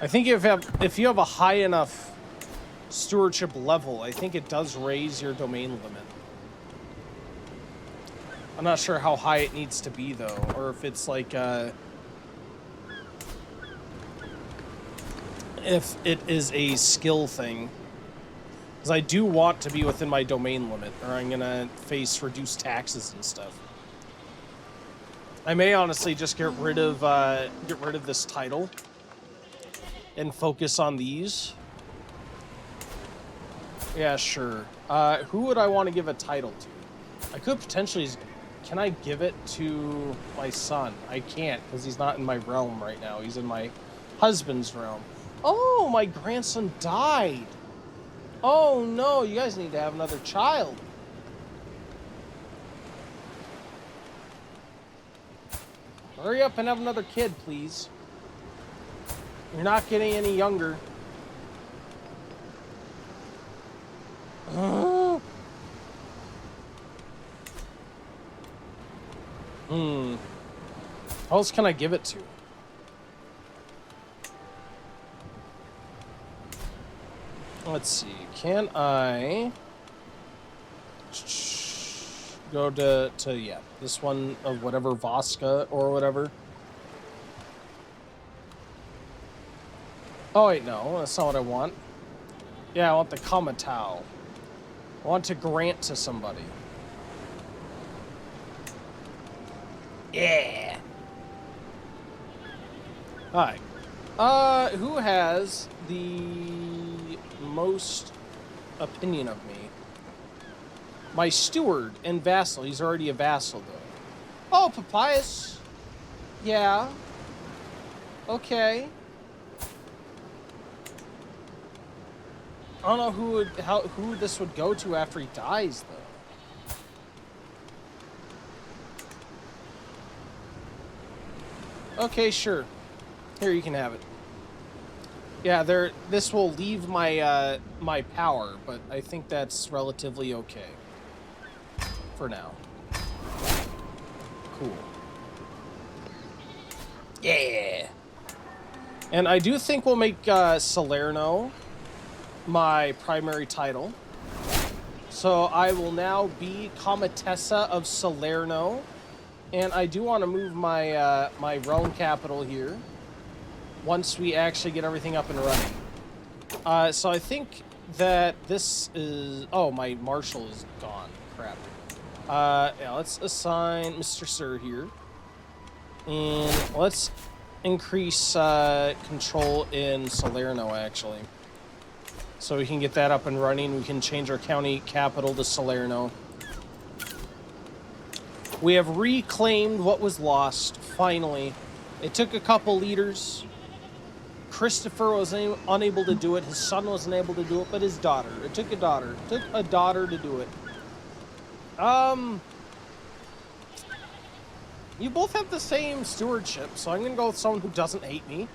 I think if you have a high enough stewardship level, I think it does raise your domain limit. I'm not sure how high it needs to be though, or if it's like if it is a skill thing. Because I do want to be within my domain limit, or I'm gonna face reduced taxes and stuff. I may honestly just get rid of this title and focus on these. Yeah, sure. Who would I want to give a title to? I could potentially... Can I give it to my son? I can't, because he's not in my realm right now. He's in my husband's realm. Oh, my grandson died. Oh, no. You guys need to have another child. Hurry up and have another kid, please. You're not getting any younger. Who else can I give it to? Let's see. Can I go to yeah, this one of whatever, Voska or whatever? Oh wait, no, that's not what I want. Yeah, I want the Kamatau. I want to grant to somebody. Yeah. Alright. Who has the most opinion of me? My steward and vassal. He's already a vassal, though. Oh, Papyrus. Yeah. Okay. I don't know who this would go to after he dies, though. Okay, sure. Here, you can have it. Yeah, this will leave my my power, but I think that's relatively okay for now. Cool. Yeah. And I do think we'll make Salerno my primary title. So I will now be Comitessa of Salerno. And I do want to move my my realm capital here once we actually get everything up and running. So I think that this is... Oh, my marshal is gone. Crap. Yeah, let's assign Mr. Sir here. And let's increase control in Salerno, actually. So we can get that up and running. We can change our county capital to Salerno. We have reclaimed what was lost, finally. It took a couple leaders. Christopher was unable to do it. His son wasn't able to do it, but his daughter. It took a daughter. It took a daughter to do it. You both have the same stewardship, so I'm going to go with someone who doesn't hate me.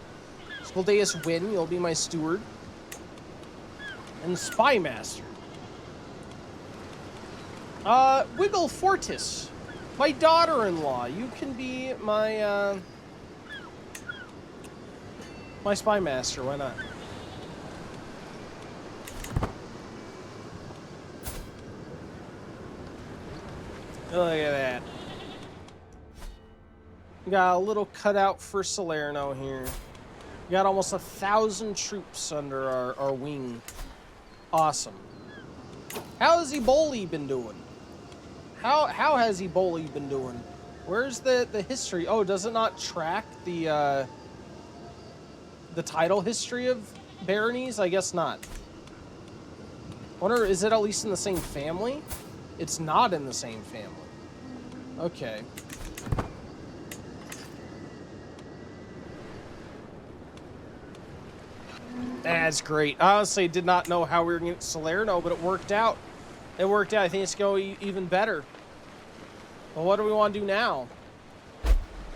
Skoldeus Win, you'll be my steward. And Spy Master. Wiggle Fortis. My daughter-in-law. You can be my, my Spy Master. Why not? Look at that. We got a little cutout for Salerno here. We got almost 1,000 troops under our wing. Awesome. How has Eboli been doing? How has Eboli been doing? Where's the history? Oh, does it not track the title history of baronies? I guess not. Wonder, is it at least in the same family? It's not in the same family. Okay. That's great. Honestly, did not know how we were going to get Salerno, but it worked out. It worked out. I think it's going to go even better. Well, what do we want to do now?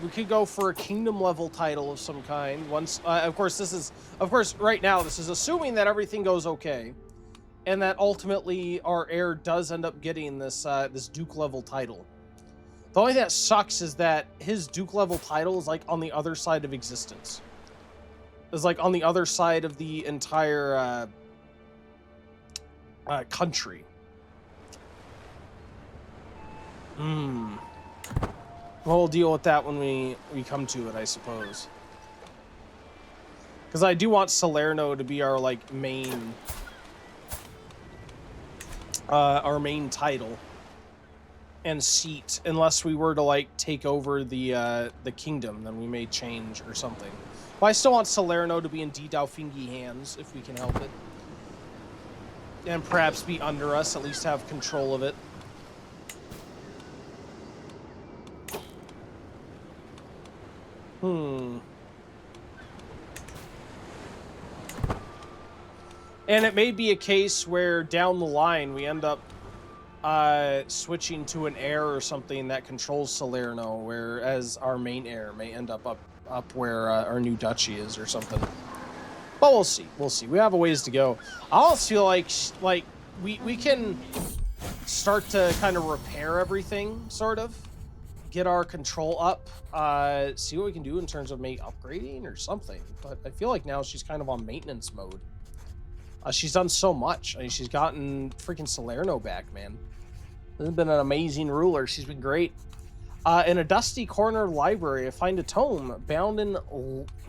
We could go for a kingdom level title of some kind. Once, of course, right now, this is assuming that everything goes okay, and that ultimately our heir does end up getting this this duke level title. The only thing that sucks is that his duke level title is like on the other side of existence. It's like on the other side of the entire country. Well, we'll deal with that when we come to it, I suppose. Because I do want Salerno to be our like main title and seat, unless we were to like take over the kingdom, then we may change or something. But I still want Salerno to be in D. Dauphingi hands if we can help it, and perhaps be under us, at least have control of it. And it may be a case where down the line we end up switching to an heir or something that controls Salerno, whereas our main heir may end up where our new duchy is or something. But we'll see. We'll see. We have a ways to go. I almost feel like we can start to kind of repair everything, sort of. Get our control up. See what we can do in terms of maybe upgrading or something. But I feel like now she's kind of on maintenance mode. She's done so much. I mean, she's gotten freaking Salerno back, man. This has been an amazing ruler. She's been great. In a dusty corner library, I find a tome bound in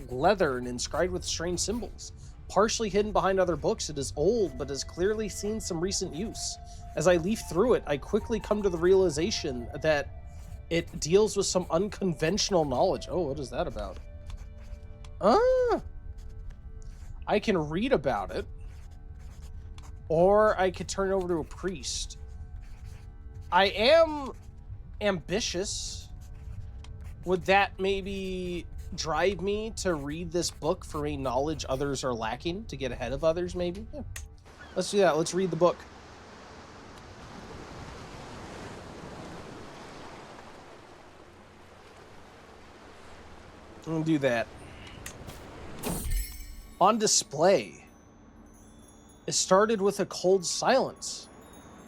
leather and inscribed with strange symbols. Partially hidden behind other books, it is old, but has clearly seen some recent use. As I leaf through it, I quickly come to the realization that it deals with some unconventional knowledge. Oh, what is that about? I can read about it. Or I could turn it over to a priest. I am ambitious. Would that maybe drive me to read this book for a knowledge others are lacking, to get ahead of others, maybe? Yeah. Let's do that. Let's read the book. We'll do that. On display. It started with a cold silence.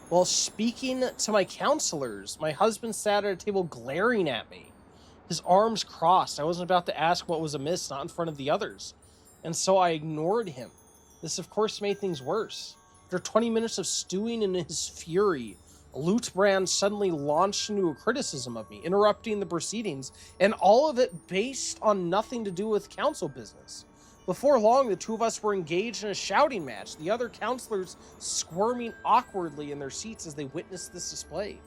While speaking to my counselors, my husband sat at a table glaring at me. His arms crossed. I wasn't about to ask what was amiss, not in front of the others. And so I ignored him. This, of course, made things worse. After 20 minutes of stewing in his fury, Lutbrand suddenly launched into a criticism of me, interrupting the proceedings, and all of it based on nothing to do with council business. Before long, the two of us were engaged in a shouting match, the other counselors squirming awkwardly in their seats as they witnessed this display.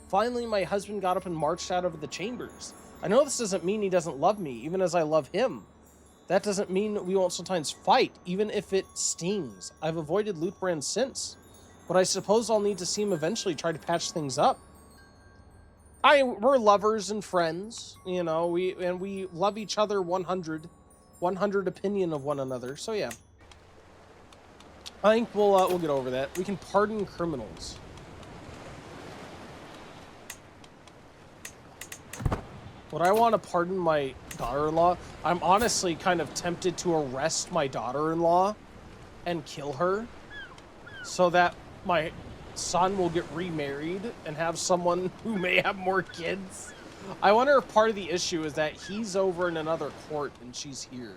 Finally, my husband got up and marched out of the chambers. I know this doesn't mean he doesn't love me, even as I love him. That doesn't mean we won't sometimes fight, even if it stings. I've avoided Lutbrand since, but I suppose I'll need to see him eventually try to patch things up. We're lovers and friends, you know, we love each other 100 opinion of one another, so yeah. I think we'll get over that. We can pardon criminals. Would I want to pardon my daughter-in-law? I'm honestly kind of tempted to arrest my daughter-in-law and kill her so that my son will get remarried and have someone who may have more kids. I wonder if part of the issue is that he's over in another court and she's here.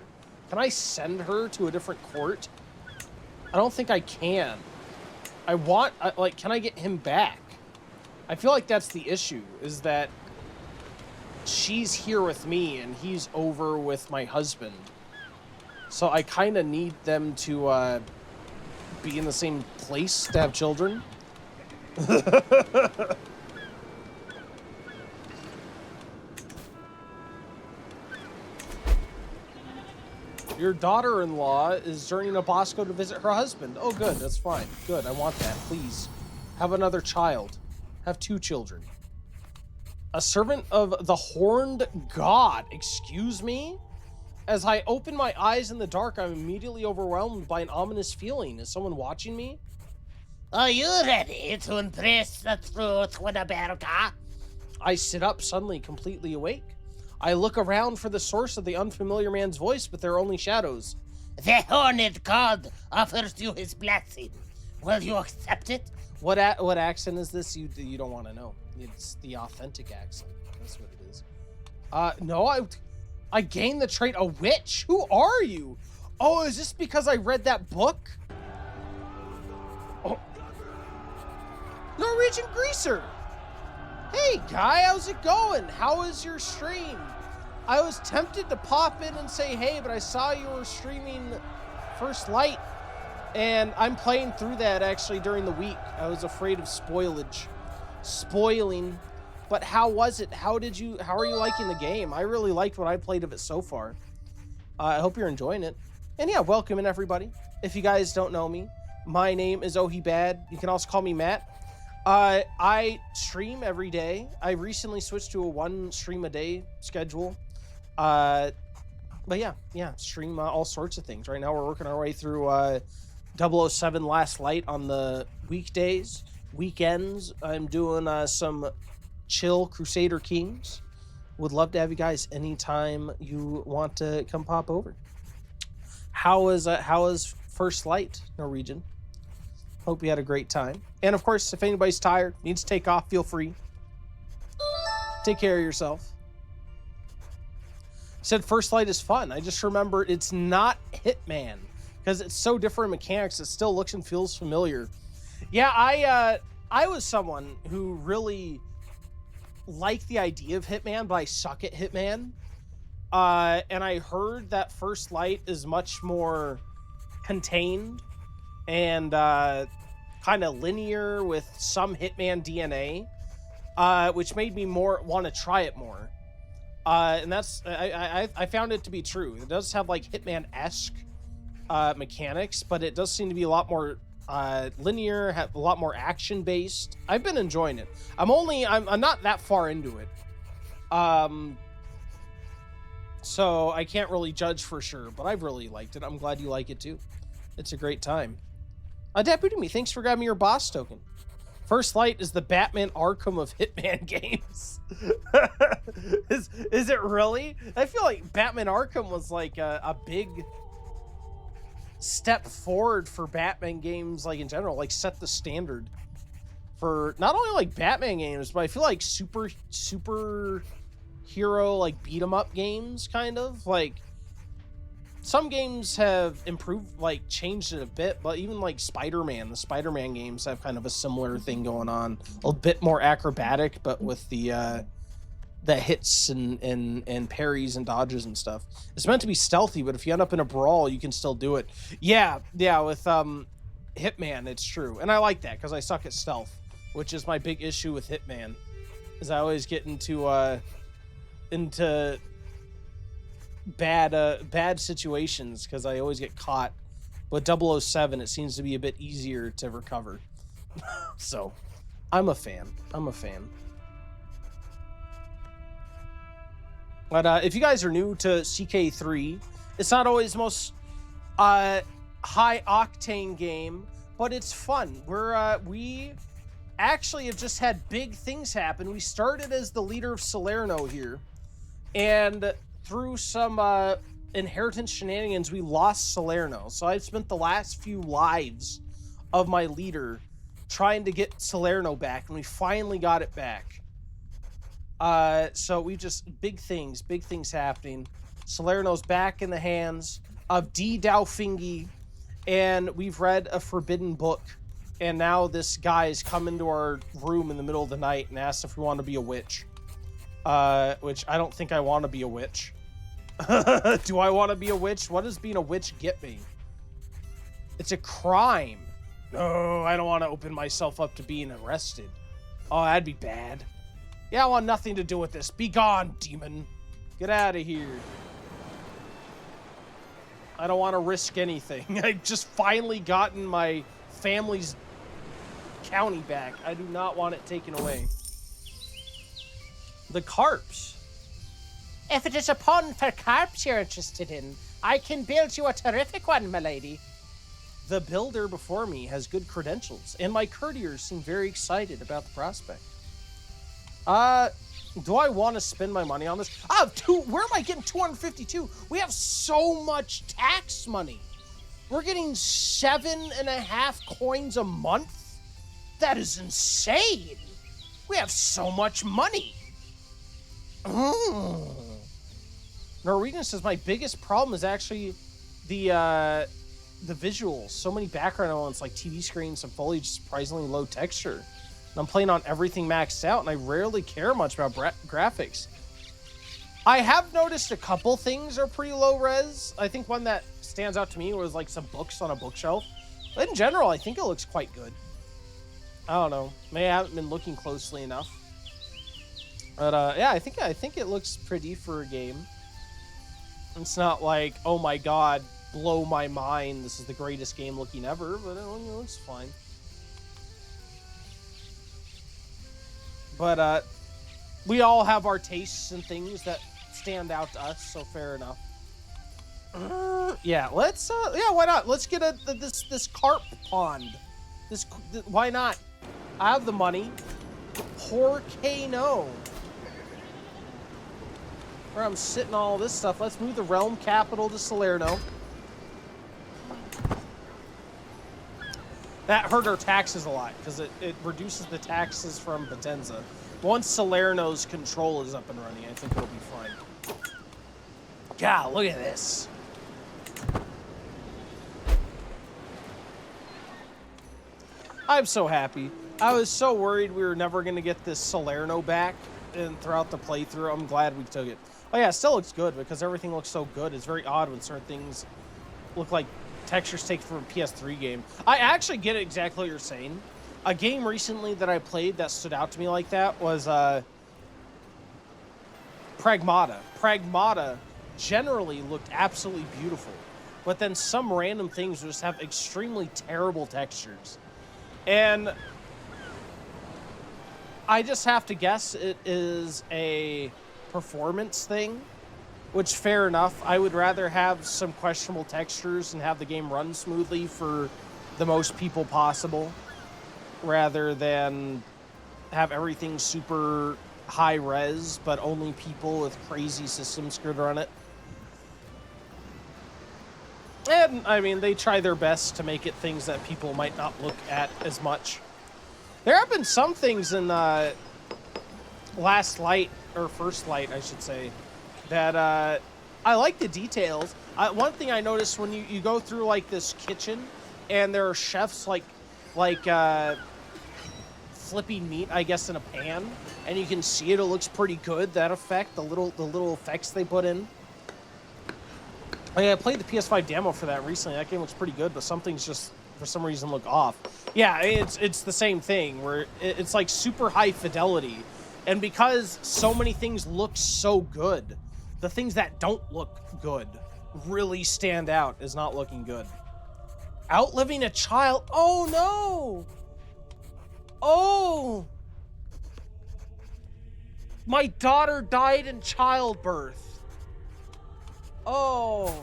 Can I send her to a different court? I don't think I can. Can I get him back? I feel like that's the issue, is that she's here with me and he's over with my husband. So I kind of need them to be in the same place to have children. Your daughter-in-law is journeying to Bosco to visit her husband. Oh, good. That's fine. Good. I want that. Please. Have another child. Have 2 children. A servant of the horned god. Excuse me? As I open my eyes in the dark, I'm immediately overwhelmed by an ominous feeling. Is someone watching me? Are you ready to embrace the truth, Winneberga? I sit up, suddenly completely awake. I look around for the source of the unfamiliar man's voice, but there are only shadows. The horned god offers you his blessing. Will you accept it? What accent is this? You don't want to know. It's the authentic accent. That's what it is. No, I gained the trait a witch. Who are you? Oh, is this because I read that book? Oh. Norwegian Greaser! Hey, guy, how's it going? How is your stream? I was tempted to pop in and say hey, but I saw you were streaming First Light, and I'm playing through that actually during the week. I was afraid of spoiling, but how was it? How are you liking the game? I really liked what I played of it so far. I hope you're enjoying it. And yeah, welcome in everybody. If you guys don't know me, my name is Ohibad. You can also call me Matt. I stream every day. I recently switched to a 1 stream a day schedule. But yeah, stream all sorts of things. Right now we're working our way through 007 Last Light on the weekdays. Weekends, I'm doing some chill Crusader Kings. Would love to have you guys anytime you want to come pop over. How is First Light, Norwegian? Hope you had a great time. And of course, if anybody's tired, needs to take off, feel free. Take care of yourself. Said First Light is fun. I just remember it's not Hitman because it's so different mechanics. It still looks and feels familiar. Yeah, I was someone who really liked the idea of Hitman, but I suck at Hitman. And I heard that First Light is much more contained and kind of linear with some Hitman DNA, which made me want to try it more. And that's I found it to be true. It does have like Hitman-esque mechanics, but it does seem to be a lot more linear, have a lot more action based. I've been enjoying it. I'm not that far into it. So I can't really judge for sure, but I've really liked it. I'm glad you like it too. It's a great time. Deputy Me, thanks for grabbing your boss token. First Light is the Batman Arkham of Hitman games. Is it really? I feel like Batman Arkham was like a big step forward for Batman games, like in general, like set the standard for not only like Batman games, but I feel like super hero like beat 'em up games, kind of like some games have improved, like changed it a bit, but even like the Spider-Man games have kind of a similar thing going on, a bit more acrobatic, but with the hits and parries and dodges and stuff. It's meant to be stealthy, but if you end up in a brawl, you can still do it. Yeah, with Hitman, it's true, and I like that because I suck at stealth, which is my big issue with Hitman, is I always get into bad situations because I always get caught. With 007, it seems to be a bit easier to recover. So, I'm a fan. But if you guys are new to CK3, it's not always the most high octane game, but it's fun. We actually have just had big things happen. We started as the leader of Salerno here, and through some inheritance shenanigans, we lost Salerno. So I've spent the last few lives of my leader trying to get Salerno back, and we finally got it back. So we just big things happening. Salerno's back in the hands of D. Daofingi, and we've read a forbidden book. And now this guy's come into our room in the middle of the night and asked if we want to be a witch. Which I don't think I want to be a witch. Do I want to be a witch? What does being a witch get me? It's a crime. No, I don't want to open myself up to being arrested. Oh, that'd be bad. Yeah, I want nothing to do with this. Be gone, demon. Get out of here. I don't want to risk anything. I've just finally gotten my family's county back. I do not want it taken away. The carps. If it is a pond for carps you're interested in, I can build you a terrific one, milady. The builder before me has good credentials, and my courtiers seem very excited about the prospect. Do I want to spend my money on this? Where am I getting 252? We have so much tax money. We're getting 7.5 coins a month? That is insane. We have so much money. Norwegian says, my biggest problem is actually the visuals, so many background elements like TV screens and foliage, surprisingly low texture. And I'm playing on everything maxed out, and I rarely care much about graphics. I have noticed a couple things are pretty low res. I think one that stands out to me was like some books on a bookshelf. But in general, I think it looks quite good. I don't know. Maybe I haven't been looking closely enough. But yeah, I think it looks pretty for a game. It's not like, oh my god, blow my mind, this is the greatest game looking ever, but it looks fine. But we all have our tastes and things that stand out to us, so fair enough. Yeah, let's yeah, why not? Let's get this carp pond. Why not? I have the money. Por que no? Where I'm sitting all this stuff. Let's move the realm capital to Salerno. That hurt our taxes a lot because it reduces the taxes from Potenza. Once Salerno's control is up and running, I think it'll be fine. God, look at this. I'm so happy. I was so worried we were never going to get this Salerno back and throughout the playthrough. I'm glad we took it. Oh yeah, it still looks good because everything looks so good. It's very odd when certain things look like textures taken from a PS3 game. I actually get exactly what you're saying. A game recently that I played that stood out to me like that was Pragmata. Pragmata generally looked absolutely beautiful, but then some random things just have extremely terrible textures. And I just have to guess it is a performance thing, which fair enough. I would rather have some questionable textures and have the game run smoothly for the most people possible rather than have everything super high res but only people with crazy systems could run it. And I mean, they try their best to make it things that people might not look at as much. There have been some things in Last Light, or First Light, I should say, that I like the details. One thing I noticed when you go through like this kitchen, and there are chefs like flipping meat, I guess, in a pan, and you can see it. It looks pretty good. That effect, the little effects they put in. I played the PS5 demo for that recently. That game looks pretty good, but some things just for some reason look off. Yeah, it's the same thing where it's like super high fidelity. And because so many things look so good, the things that don't look good really stand out as not looking good. Outliving a child. Oh, no. Oh. My daughter died in childbirth. Oh.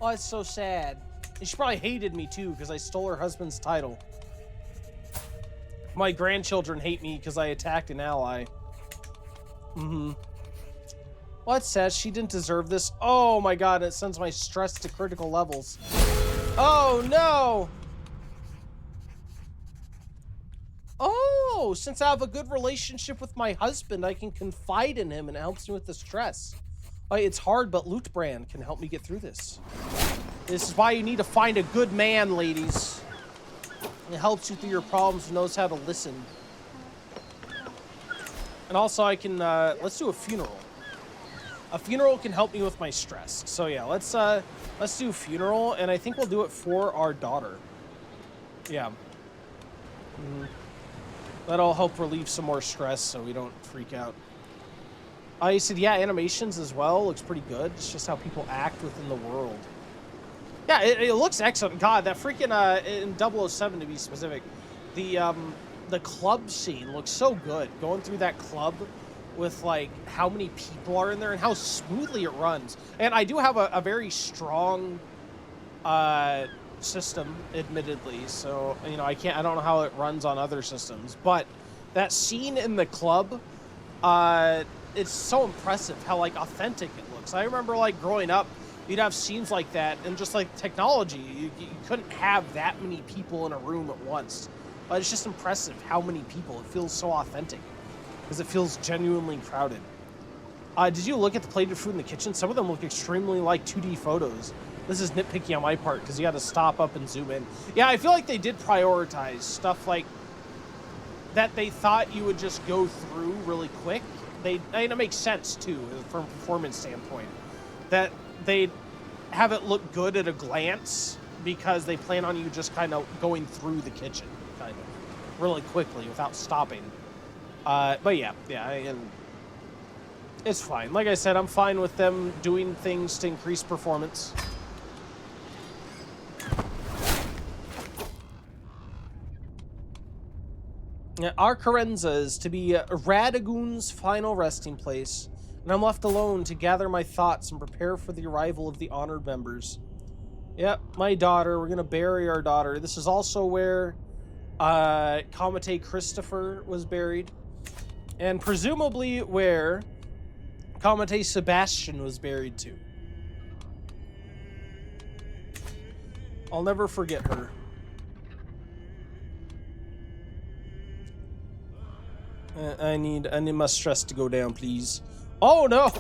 Oh, that's so sad. And she probably hated me, too, because I stole her husband's title. My grandchildren hate me because I attacked an ally. Mm-hmm. Well, it says she didn't deserve this. Oh my god, it sends my stress to critical levels. Oh no! Oh, since I have a good relationship with my husband, I can confide in him and it helps me with the stress. It's hard, but Loot Brand can help me get through this. This is why you need to find a good man, ladies. It helps you through your problems and knows how to listen. And also I can, let's do a funeral. A funeral can help me with my stress. So yeah, let's do a funeral, and I think we'll do it for our daughter. Yeah. That'll help relieve some more stress so we don't freak out. You said, yeah, animations as well. Looks pretty good. It's just how people act within the world. Yeah, it looks excellent. God, that freaking, in 007 to be specific, the club scene looks so good. Going through that club with, like, how many people are in there and how smoothly it runs. And I do have a very strong system, admittedly. So, you know, I don't know how it runs on other systems. But that scene in the club, it's so impressive how, like, authentic it looks. I remember, like, growing up, you'd have scenes like that, and just, like, technology, you couldn't have that many people in a room at once. But it's just impressive how many people. It feels so authentic, because it feels genuinely crowded. Did you look at the plated food in the kitchen? Some of them look extremely like 2D photos. This is nitpicky on my part because you got to stop up and zoom in. Yeah, I feel like they did prioritize stuff like that they thought you would just go through really quick. And it makes sense too from a performance standpoint that they'd have it look good at a glance because they plan on you just kind of going through the kitchen kind of really quickly without stopping. But yeah, and it's fine. Like I said, I'm fine with them doing things to increase performance. Our Carenza is to be Radagoon's final resting place, and I'm left alone to gather my thoughts and prepare for the arrival of the honored members. Yep, my daughter. We're gonna bury our daughter. This is also where Comite Christopher was buried, and presumably where Comite Sebastian was buried too. I'll never forget her. I need my stress to go down, please. Oh no!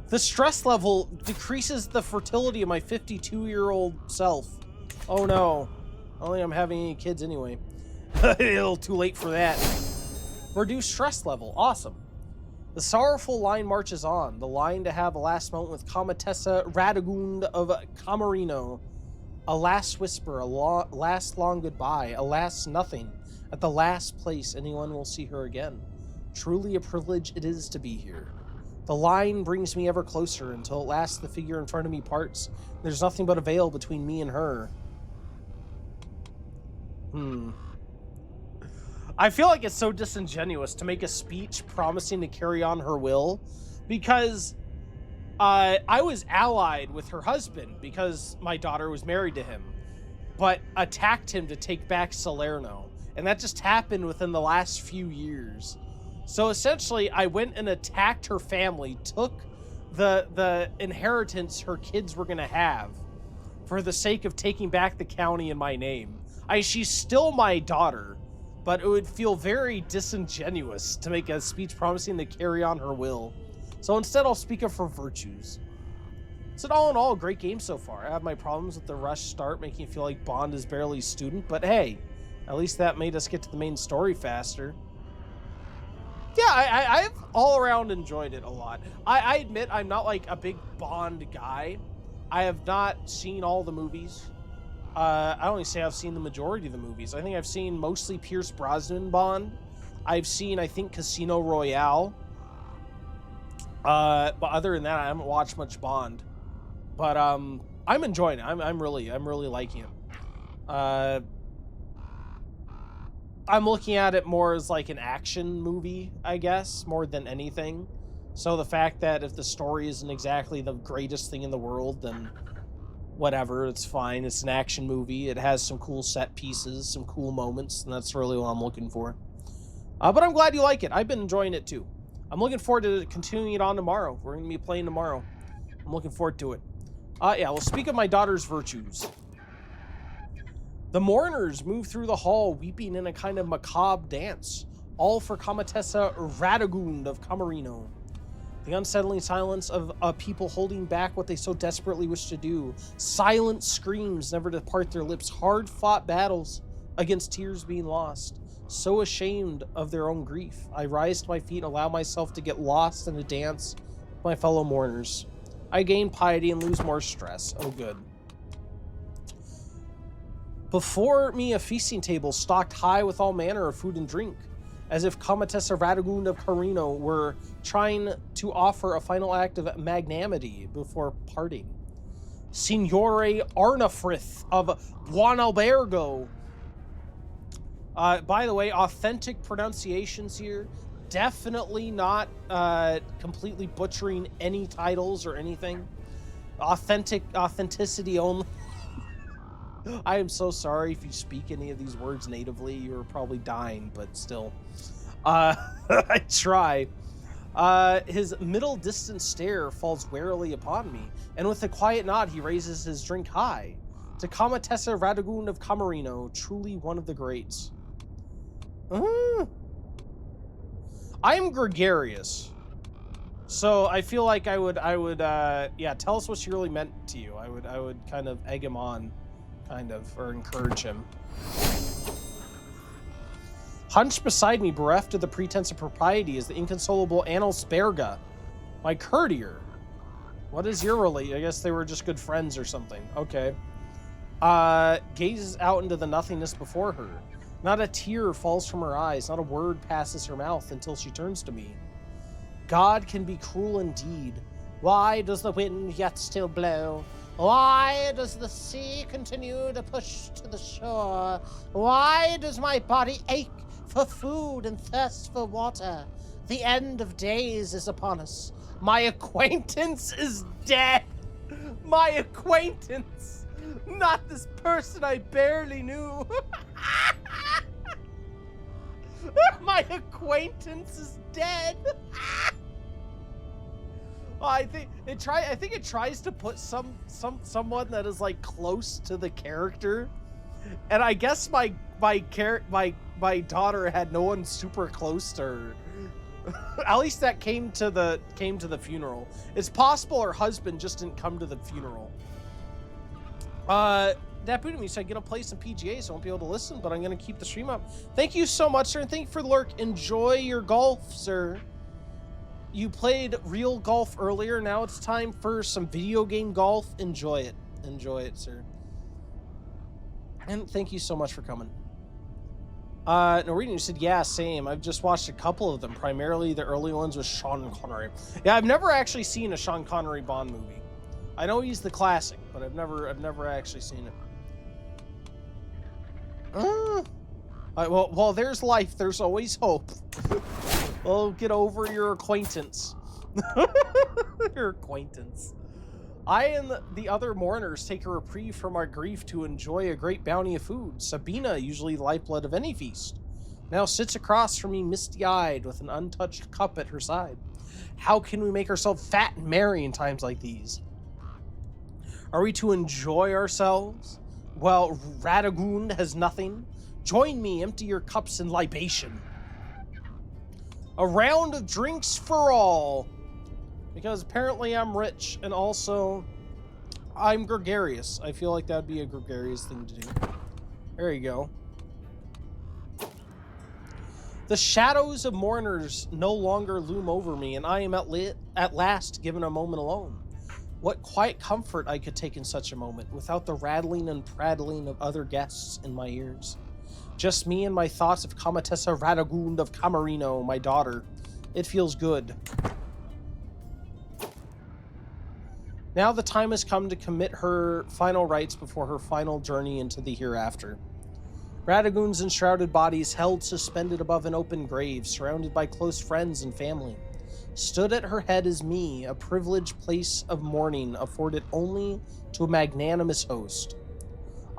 The stress level decreases the fertility of my 52-year-old self. Oh no. I don't think I'm having any kids anyway. A little too late for that. Reduce stress level. Awesome. The sorrowful line marches on. The line to have a last moment with Comitessa Radagund of Camerino. A last whisper, a last long goodbye, a last nothing. At the last place anyone will see her again. Truly a privilege it is to be here. The line brings me ever closer until at last the figure in front of me parts. There's nothing but a veil between me and her. I feel like it's so disingenuous to make a speech promising to carry on her will, because I was allied with her husband because my daughter was married to him, but attacked him to take back Salerno. And that just happened within the last few years. So essentially, I went and attacked her family, took the inheritance her kids were going to have for the sake of taking back the county in my name. She's still my daughter, but it would feel very disingenuous to make a speech promising to carry on her will. So instead, I'll speak of her virtues. So all in all, a great game so far. I have my problems with the rush start, making it feel like Bond is barely a student, but hey, at least that made us get to the main story faster. Yeah, I've all around enjoyed it a lot. I admit I'm not like a big Bond guy. I have not seen all the movies. I only say I've seen the majority of the movies. I think I've seen mostly Pierce Brosnan Bond. I've seen, I think, Casino Royale. But other than that, I haven't watched much Bond. But I'm enjoying it. I'm really liking it. I'm looking at it more as like an action movie, I guess, more than anything. So the fact that if the story isn't exactly the greatest thing in the world, then whatever, it's fine. It's an action movie. It has some cool set pieces, some cool moments, and that's really what I'm looking for. But I'm glad you like it. I've been enjoying it too. I'm looking forward to continuing it on tomorrow. We're going to be playing tomorrow. I'm looking forward to it. Yeah, well, speak of my daughter's virtues. The mourners move through the hall, weeping in a kind of macabre dance, all for Comitessa Radagund of Camerino. The unsettling silence of a people holding back what they so desperately wish to do. Silent screams never depart their lips. Hard-fought battles against tears being lost. So ashamed of their own grief, I rise to my feet and allow myself to get lost in a dance with my fellow mourners. I gain piety and lose more stress. Oh, good. Before me, a feasting table stocked high with all manner of food and drink, as if Comitessa Radagund of Carino were trying to offer a final act of magnanimity before parting. Signore Arnafrith of Buonalbergo. By the way, authentic pronunciations here. Definitely not completely butchering any titles or anything. Authenticity only. I am so sorry if you speak any of these words natively. You're probably dying, but still. I try. His middle distance stare falls warily upon me, and with a quiet nod he raises his drink high. To Comitessa Radagund of Camerino, truly one of the greats. I am gregarious. So I feel like I would, yeah, tell us what she really meant to you. I would kind of egg him on, kind of, or encourage him. Hunched beside me, bereft of the pretense of propriety, is the inconsolable Sperga, my courtier. What is your relate? I guess they were just good friends or something. Okay. Gazes out into the nothingness before her. Not a tear falls from her eyes, not a word passes her mouth until she turns to me. God can be cruel indeed. Why does the wind yet still blow? Why does the sea continue to push to the shore? Why does my body ache for food and thirst for water? The end of days is upon us. My acquaintance is dead. My acquaintance. Not this person I barely knew. My acquaintance is dead. I think it tries to put someone that is like close to the character, and I guess my daughter had no one super close to her. At least that came to the funeral. It's possible her husband just didn't come to the funeral. That booted me, so I'm gonna play some PGA, so I won't be able to listen, but I'm gonna keep the stream up. Thank you so much, sir, and thank you for the lurk. Enjoy your golf, sir. You played real golf earlier. Now it's time for some video game golf. Enjoy it. Enjoy it, sir. And thank you so much for coming. Norwegian, you said, yeah, same. I've just watched a couple of them, primarily the early ones with Sean Connery. Yeah, I've never actually seen a Sean Connery Bond movie. I know he's the classic, but I've never actually seen it. Well, there's life. There's always hope. Well, get over your acquaintance. Your acquaintance. I and the other mourners take a reprieve from our grief to enjoy a great bounty of food. Sabina, usually the lifeblood of any feast, now sits across from me misty-eyed with an untouched cup at her side. How can we make ourselves fat and merry in times like these? Are we to enjoy ourselves? Well, Radagund has nothing. Join me, empty your cups in libation. A round of drinks for all. Because apparently I'm rich, and also I'm gregarious. I feel like that'd be a gregarious thing to do. There you go. The shadows of mourners no longer loom over me, and I am at last given a moment alone. What quiet comfort I could take in such a moment, without the rattling and prattling of other guests in my ears. Just me and my thoughts of Comatessa Radagund of Camarino, my daughter. It feels good. Now the time has come to commit her final rites before her final journey into the hereafter. Radagund's enshrouded body is held suspended above an open grave, surrounded by close friends and family. Stood at her head is me, a privileged place of mourning afforded only to a magnanimous host.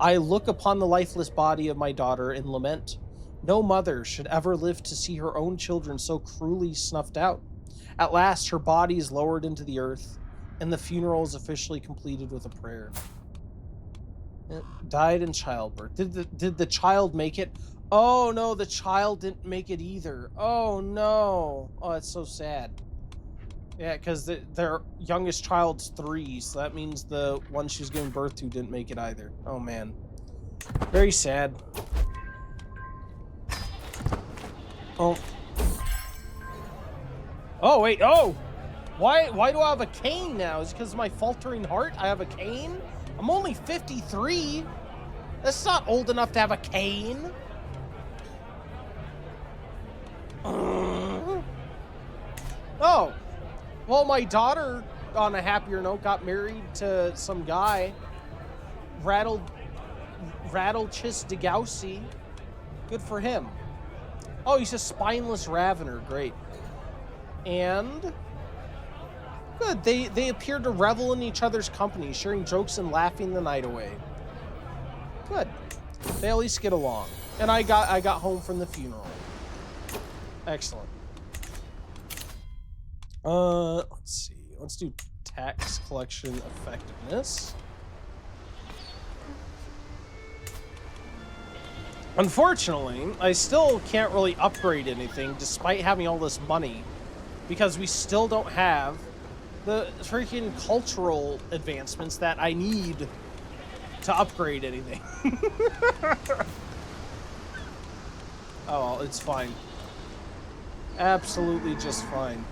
I look upon the lifeless body of my daughter and lament. No mother should ever live to see her own children so cruelly snuffed out. At last, her body is lowered into the earth, and the funeral is officially completed with a prayer. It died in childbirth. Did the child make it? Oh no, the child didn't make it either. Oh no. Oh, that's so sad. Yeah, because their youngest child's 3, so that means the one she's giving birth to didn't make it either. Oh man. Very sad. Oh. Oh wait, oh! Why do I have a cane now? Is it because of my faltering heart? I have a cane? I'm only 53. That's not old enough to have a cane. Oh. Well, my daughter, on a happier note, got married to some guy. Rattlechis Degausi. Good for him. Oh, he's a spineless ravener. Great. And... good. They appear to revel in each other's company, sharing jokes and laughing the night away. Good. They at least get along. And I got home from the funeral. Excellent. Let's see. Let's do tax collection effectiveness. Unfortunately, I still can't really upgrade anything despite having all this money. because we still don't have the freaking cultural advancements that I need to upgrade anything. Oh, well, it's fine. Absolutely just fine.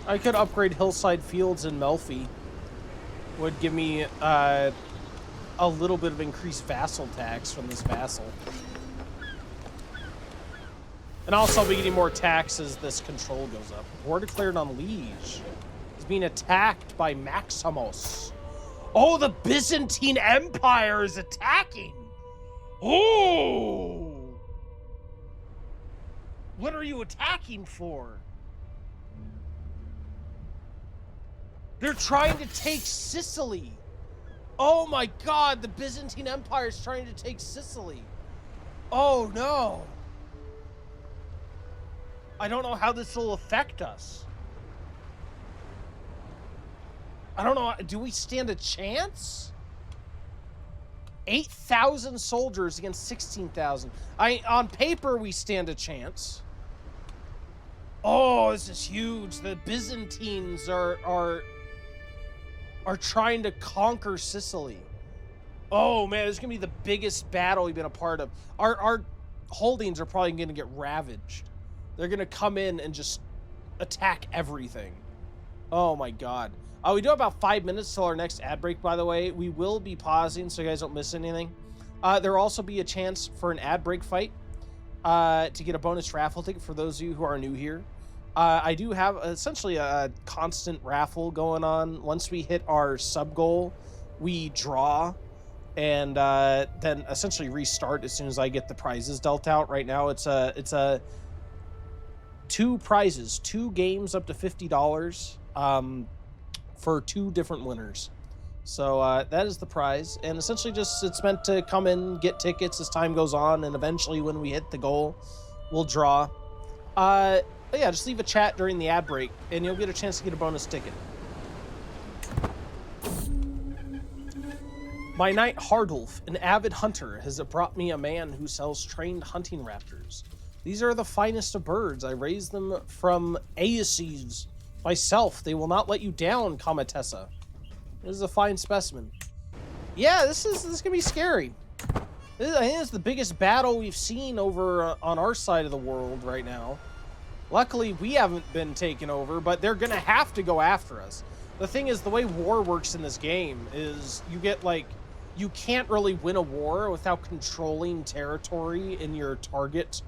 I could upgrade Hillside Fields in Melfi. Would give me a little bit of increased vassal tax from this vassal. And also I'll be getting more tax as this control goes up. War declared on Liege. He's being attacked by Maximus. Oh, the Byzantine Empire is attacking! Oh! What are you attacking for? They're trying to take Sicily. Oh my god, the Byzantine Empire is trying to take Sicily. Oh no. I don't know how this will affect us. I don't know. Do we stand a chance? 8,000 soldiers against 16,000. On paper, we stand a chance. Oh, this is huge. The Byzantines are trying to conquer Sicily. Oh man, this is gonna be the biggest battle we've been a part of. Our holdings are probably gonna get ravaged. They're gonna come in and just attack everything. Oh my god. We do have about 5 minutes till our next ad break, by the way. We will be pausing so you guys don't miss anything. There will also be a chance for an ad break fight to get a bonus raffle ticket for those of you who are new here. I do have essentially a constant raffle going on. Once we hit our sub goal, we draw and then essentially restart as soon as I get the prizes dealt out. Right now, it's a 2 prizes, 2 games up to $50 for 2 different winners. So that is the prize, and essentially just it's meant to come in, get tickets as time goes on, and eventually when we hit the goal, we'll draw. But yeah, just leave a chat during the ad break, and you'll get a chance to get a bonus ticket. My knight Hardulf, an avid hunter, has brought me a man who sells trained hunting raptors. These are the finest of birds. I raised them from Aeaces myself. They will not let you down, Cometessa. This is a fine specimen. Yeah, this is gonna be scary. I think it's the biggest battle we've seen over on our side of the world right now. Luckily, we haven't been taken over, but they're gonna have to go after us. The thing is, the way war works in this game is you get like, you can't really win a war without controlling territory in your target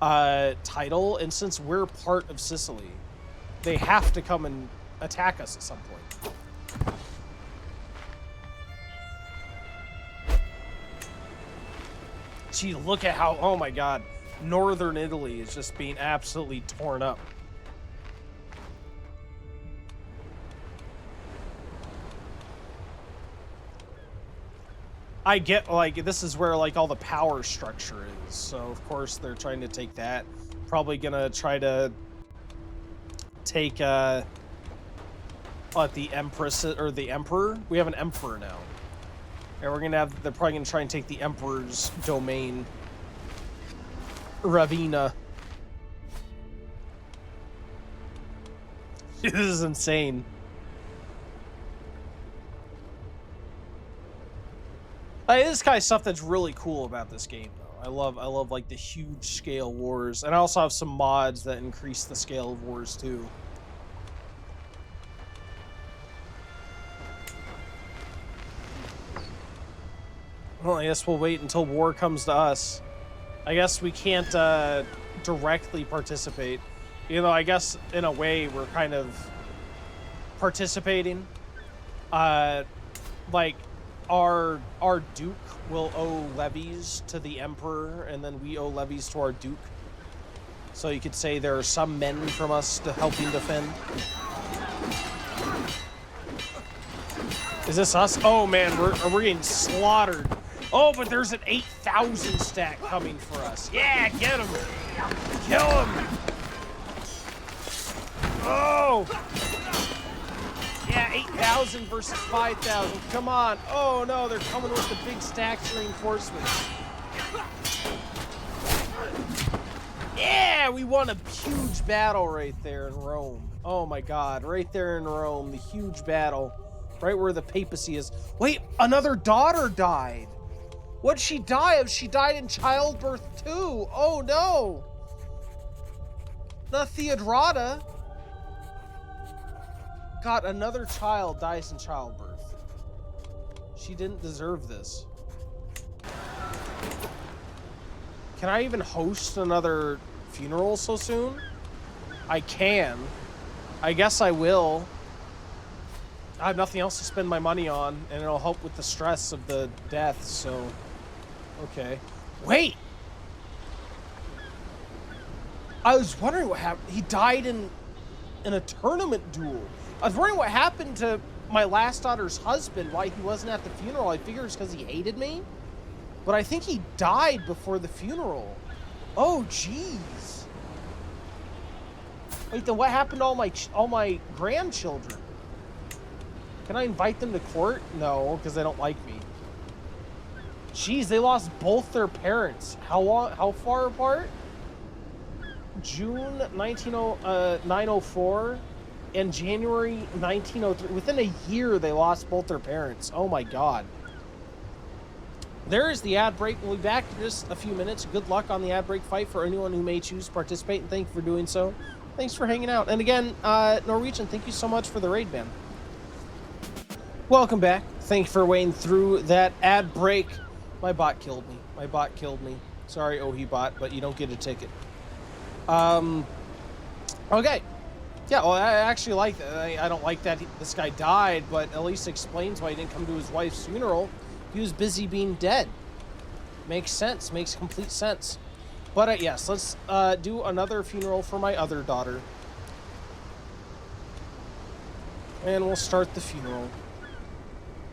title, and since we're part of Sicily, they have to come and attack us at some point. Gee, look at how, oh my god, northern Italy is just being absolutely torn up. I get, like, this is where, like, all the power structure is, so of course they're trying to take that. Probably gonna try to take, what, the Empress, or the Emperor? We have an Emperor now. And we're gonna have, they're probably gonna try and take the Emperor's domain. Ravenna. This is insane. This kind of stuff that's really cool about this game, though. I love like the huge scale wars, and I also have some mods that increase the scale of wars too. Well, I guess we'll wait until war comes to us. I guess we can't directly participate. You know, I guess in a way we're kind of participating. Like our Duke will owe levies to the Emperor, and then we owe levies to our Duke. So you could say there are some men from us to helping defend. Is this us? Oh man, we're getting slaughtered. Oh, but there's an 8,000 stack coming for us. Yeah, get him. Kill him. Oh. Yeah, 8,000 versus 5,000. Come on. Oh no, they're coming with the big stacks of reinforcements. Yeah, we won a huge battle right there in Rome. Oh my god, right there in Rome, the huge battle. Right where the papacy is. Wait, another daughter died. What'd she die of? She died in childbirth too. Oh no. The Theodrata. God, another child dies in childbirth. She didn't deserve this. Can I even host another funeral so soon? I can. I guess I will. I have nothing else to spend my money on, and it'll help with the stress of the death, so... Okay. Wait! I was wondering what happened. He died in a tournament duel. I was wondering what happened to my last daughter's husband, why he wasn't at the funeral. I figured it's because he hated me. But I think he died before the funeral. Oh, jeez. Wait, then what happened to all my grandchildren? Can I invite them to court? No, because they don't like me. Jeez, they lost both their parents. How far apart? June 904 and January 1903. Within a year, they lost both their parents. Oh my god. There is the ad break. We'll be back in just a few minutes. Good luck on the ad break fight for anyone who may choose to participate, and thank you for doing so. Thanks for hanging out. And again, Norwegian, thank you so much for the raid, man. Welcome back. Thank you for waiting through that ad break. My bot killed me. My bot killed me. Sorry, OhiBot, but you don't get a ticket. Okay. Yeah, well, I actually like that. I don't like that this guy died, but at least explains why he didn't come to his wife's funeral. He was busy being dead. Makes sense. Makes complete sense. But yes, let's do another funeral for my other daughter. And we'll start the funeral.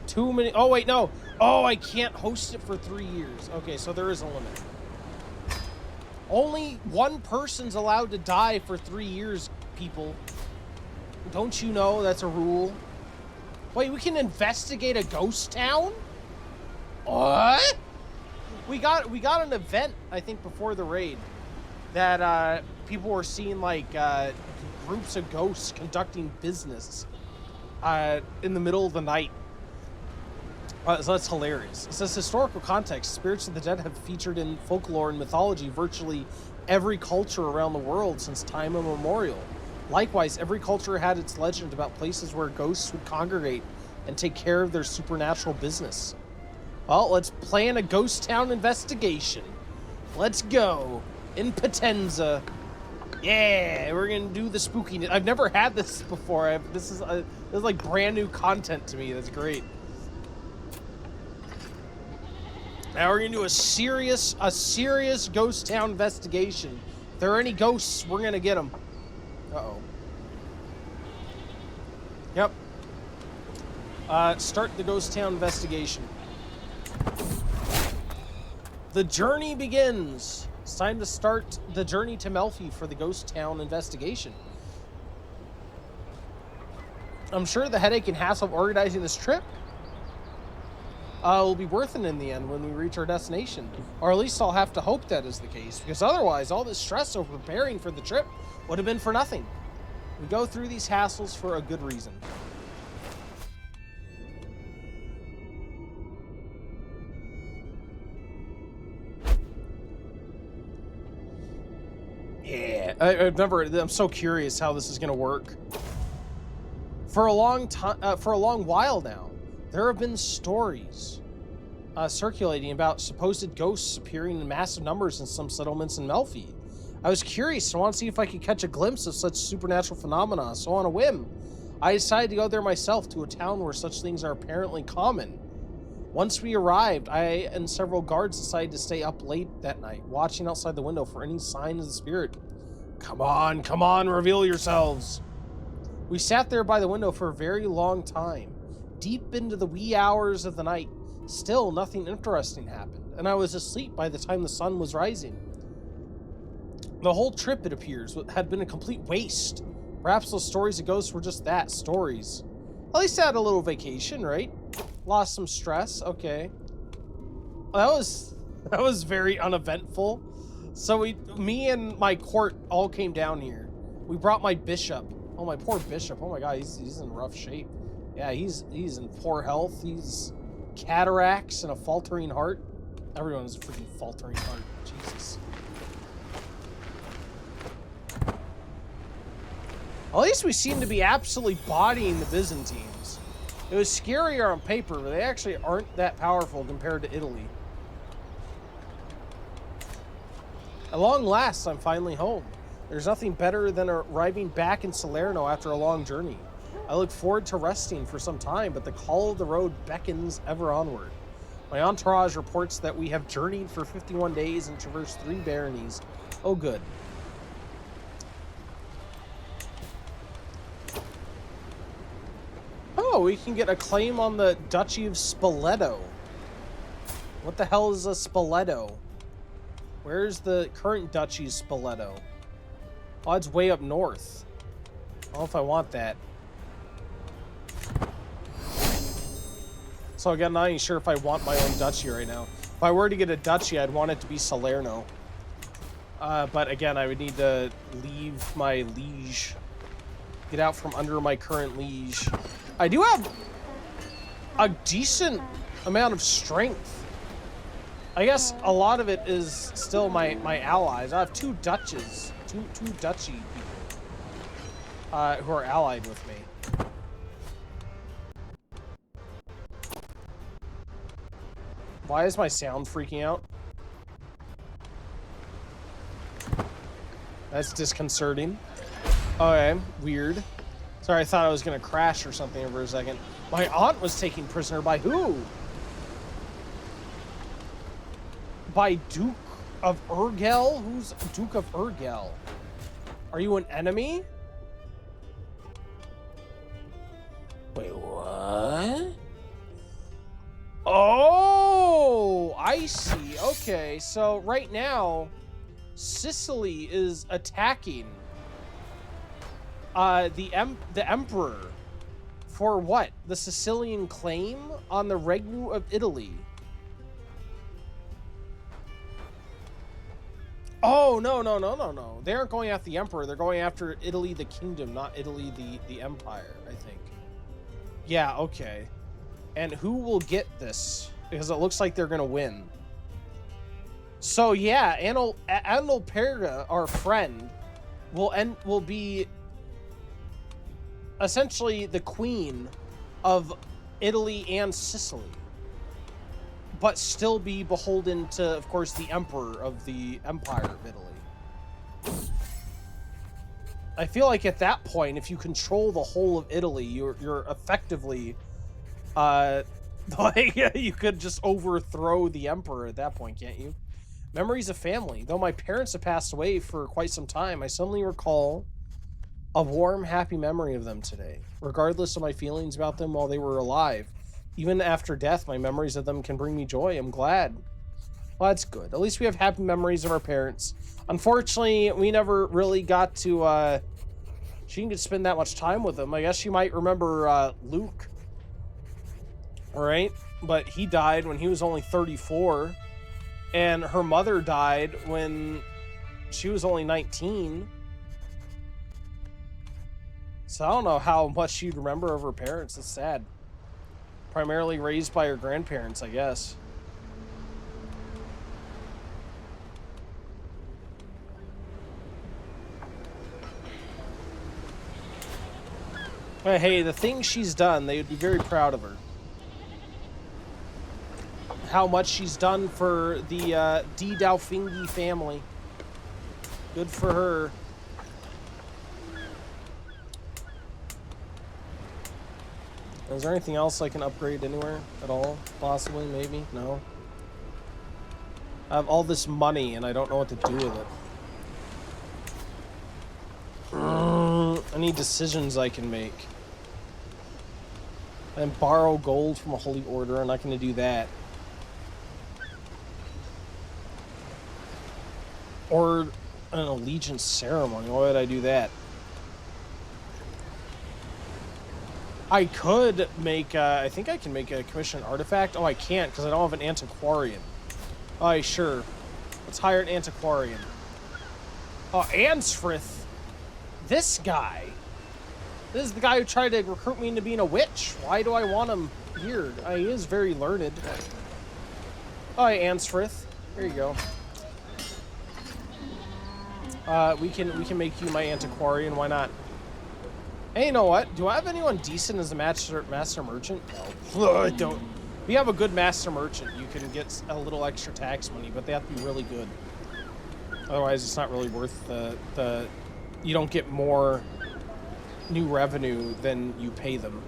Too many... Oh, wait, no. Oh, I can't host it for 3 years. Okay, so there is a limit. Only one person's allowed to die for 3 years, people. Don't you know that's a rule? Wait, we can investigate a ghost town? What? We got an event, I think, before the raid that people were seeing, like, groups of ghosts conducting business in the middle of the night. So that's hilarious. It says historical context. Spirits of the dead have featured in folklore and mythology virtually every culture around the world since time immemorial. Likewise, every culture had its legend about places where ghosts would congregate and take care of their supernatural business. Well, let's plan a ghost town investigation. Let's go. In Potenza. Yeah, we're gonna do the spookiness. I've never had this before. This is like brand new content to me. That's great. Now we're gonna do a serious ghost town investigation. If there are any ghosts, we're gonna get them. Uh-oh. Yep. Start the ghost town investigation. The journey begins. It's time to start the journey to Melfi for the ghost town investigation. I'm sure the headache and hassle of organizing this trip will be worth it in the end when we reach our destination. Or at least I'll have to hope that is the case, because otherwise all this stress over preparing for the trip would have been for nothing. We go through these hassles for a good reason. Yeah, I'm so curious how this is going to work. For a long while now, there have been stories circulating about supposed ghosts appearing in massive numbers in some settlements in Melfi. I was curious and wanted to see if I could catch a glimpse of such supernatural phenomena, so on a whim, I decided to go there myself to a town where such things are apparently common. Once we arrived, I and several guards decided to stay up late that night, watching outside the window for any sign of the spirit. Come on, reveal yourselves. We sat there by the window for a very long time, deep into the wee hours of the night. Still, nothing interesting happened, and I was asleep by the time the sun was rising. The whole trip, it appears, had been a complete waste. Perhaps those stories of ghosts were just that, stories. At least I had a little vacation, right? Lost some stress, okay. That was very uneventful. So me and my court all came down here. We brought my bishop. Oh, my poor bishop. Oh my god, he's in rough shape. Yeah, he's in poor health. He's cataracts and a faltering heart. Everyone's a freaking faltering heart. Jesus. At least we seem to be absolutely bodying the Byzantines. It was scarier on paper, but they actually aren't that powerful compared to Italy. At long last, I'm finally home. There's nothing better than arriving back in Salerno after a long journey. I look forward to resting for some time, but the call of the road beckons ever onward. My entourage reports that we have journeyed for 51 days and traversed 3 baronies. Oh, good. Oh, we can get a claim on the Duchy of Spoleto. What the hell is a Spoleto? Where's the current Duchy of Spoleto? Oh, it's way up north. I don't know if I want that. So again, I'm not even sure if I want my own duchy right now. If I were to get a duchy, I'd want it to be Salerno. But again, I would need to leave my liege. Get out from under my current liege. I do have a decent amount of strength. I guess a lot of it is still my allies. I have 2 duchies. Two duchy people who are allied with me. Why is my sound freaking out? That's disconcerting. Okay, weird. Sorry, I thought I was gonna crash or something for a second. My aunt was taken prisoner by who? By Duke of Urgel? Who's Duke of Urgel? Are you an enemy? Wait, what? Oh, I see. Okay, so right now, Sicily is attacking the emperor for what? The Sicilian claim on the Regno of Italy. Oh, no. They aren't going after the emperor. They're going after Italy, the kingdom, not Italy, the empire, I think. Yeah, okay. And who will get this? Because it looks like they're going to win. So, yeah, Annalperga, our friend, will be essentially the queen of Italy and Sicily. But still be beholden to, of course, the emperor of the Empire of Italy. I feel like at that point, if you control the whole of Italy, you're effectively, like, you could just overthrow the emperor at that point, can't you? Memories of family. Though my parents have passed away for quite some time, I suddenly recall a warm, happy memory of them today. Regardless of my feelings about them while they were alive, even after death, my memories of them can bring me joy. I'm glad. Well, that's good. At least we have happy memories of our parents. Unfortunately, we never really got to, she didn't get to spend that much time with them. I guess you might remember, Luke. Alright? But he died when he was only 34. And her mother died when she was only 19. So I don't know how much she'd remember of her parents. It's sad. Primarily raised by her grandparents, I guess. But hey, the things she's done, they would be very proud of her. How much she's done for the Di Dauphingi family. Good for her. Is there anything else I can upgrade anywhere at all? Possibly, maybe? No? I have all this money and I don't know what to do with it. I need decisions I can make. And borrow gold from a holy order. I'm not going to do that. Or an allegiance ceremony. Why would I do that? I could make, I think I can make a commission artifact. Oh, I can't because I don't have an antiquarian. Oh, sure. Let's hire an antiquarian. Oh, Ansfrith. This guy. This is the guy who tried to recruit me into being a witch. Why do I want him here? He is very learned. Oh, hey, Ansfrith. There you go. We can make you my antiquarian. Why not? Hey, you know what? Do I have anyone decent as a master merchant? No, I don't. If you have a good master merchant, you can get a little extra tax money, but they have to be really good. Otherwise, it's not really worth the. You don't get more new revenue than you pay them.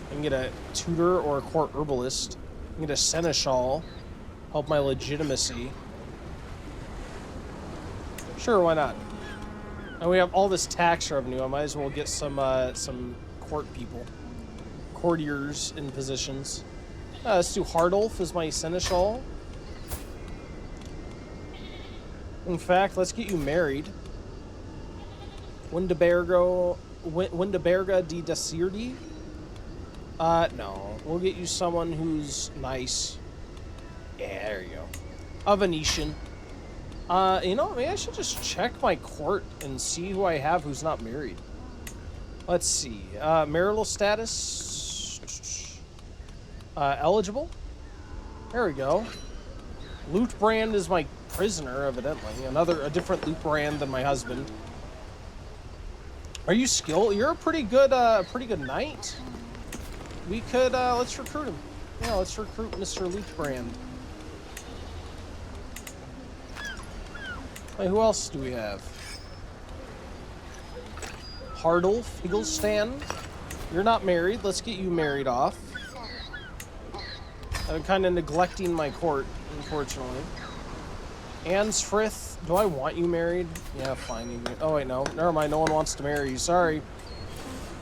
I can get a tutor or a court herbalist. I can get a seneschal. Help my legitimacy. Sure, why not? And we have all this tax revenue. I might as well get some court people, courtiers in positions. Let's do Hardulf as my seneschal. In fact, let's get you married. Windeberga di Desirdi? No. We'll get you someone who's nice. Yeah, there you go. A Venetian. You know, maybe I should just check my court and see who I have who's not married. Let's see. Marital status. Eligible. There we go. Loot brand is my prisoner, evidently. A different loot brand than my husband. Are you skilled? You're a pretty good knight. We could, let's recruit him. Yeah, let's recruit Mr. Loot brand. Wait, who else do we have? Hardulf, Higglestan. You're not married. Let's get you married off. I'm kind of neglecting my court, unfortunately. Ansfrith, do I want you married? Yeah, fine. Oh, wait, no. Never mind. No one wants to marry you. Sorry.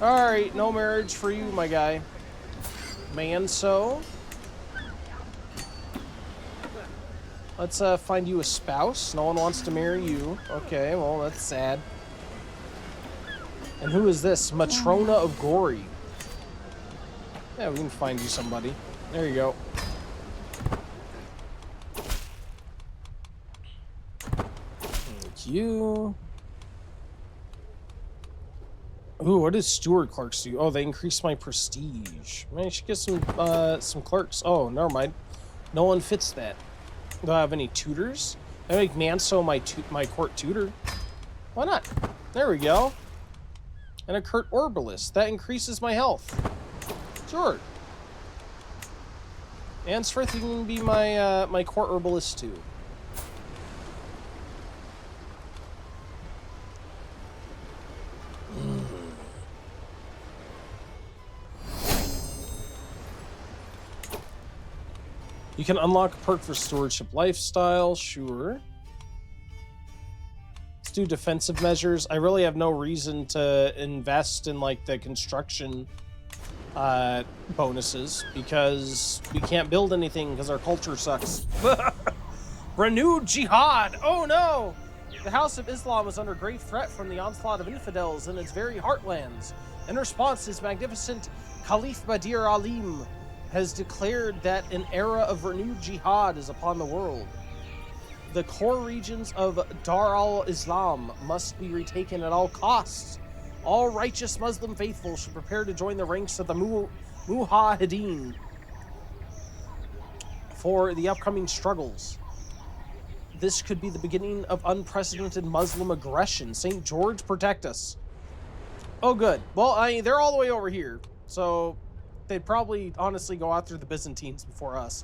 All right, no marriage for you, my guy. Manso. Let's find you a spouse. No one wants to marry you. Okay, well, that's sad. And who is this? Matrona of Gori. Yeah, we can find you somebody. There you go. Thank you. Ooh, what does steward clerks do? Oh, they increase my prestige. Man, I should get some clerks. Oh, never mind. No one fits that. Do I have any tutors? I make Manso my court tutor. Why not? There we go. And a court herbalist. That increases my health. Sure. Ansfrith, you can be my court herbalist too. You can unlock a perk for stewardship lifestyle, sure. Let's do defensive measures. I really have no reason to invest in like the construction bonuses because we can't build anything because our culture sucks. Renewed jihad! Oh no! The House of Islam is under grave threat from the onslaught of infidels in its very heartlands. In response, His Magnificent Caliph Badir Alim has declared that an era of renewed jihad is upon the world. The core regions of Dar al-Islam must be retaken at all costs. All righteous Muslim faithful should prepare to join the ranks of the Mujahideen for the upcoming struggles. This could be the beginning of unprecedented Muslim aggression. St. George, protect us. Oh, good. Well, they're all the way over here, so they'd probably honestly go after the Byzantines before us.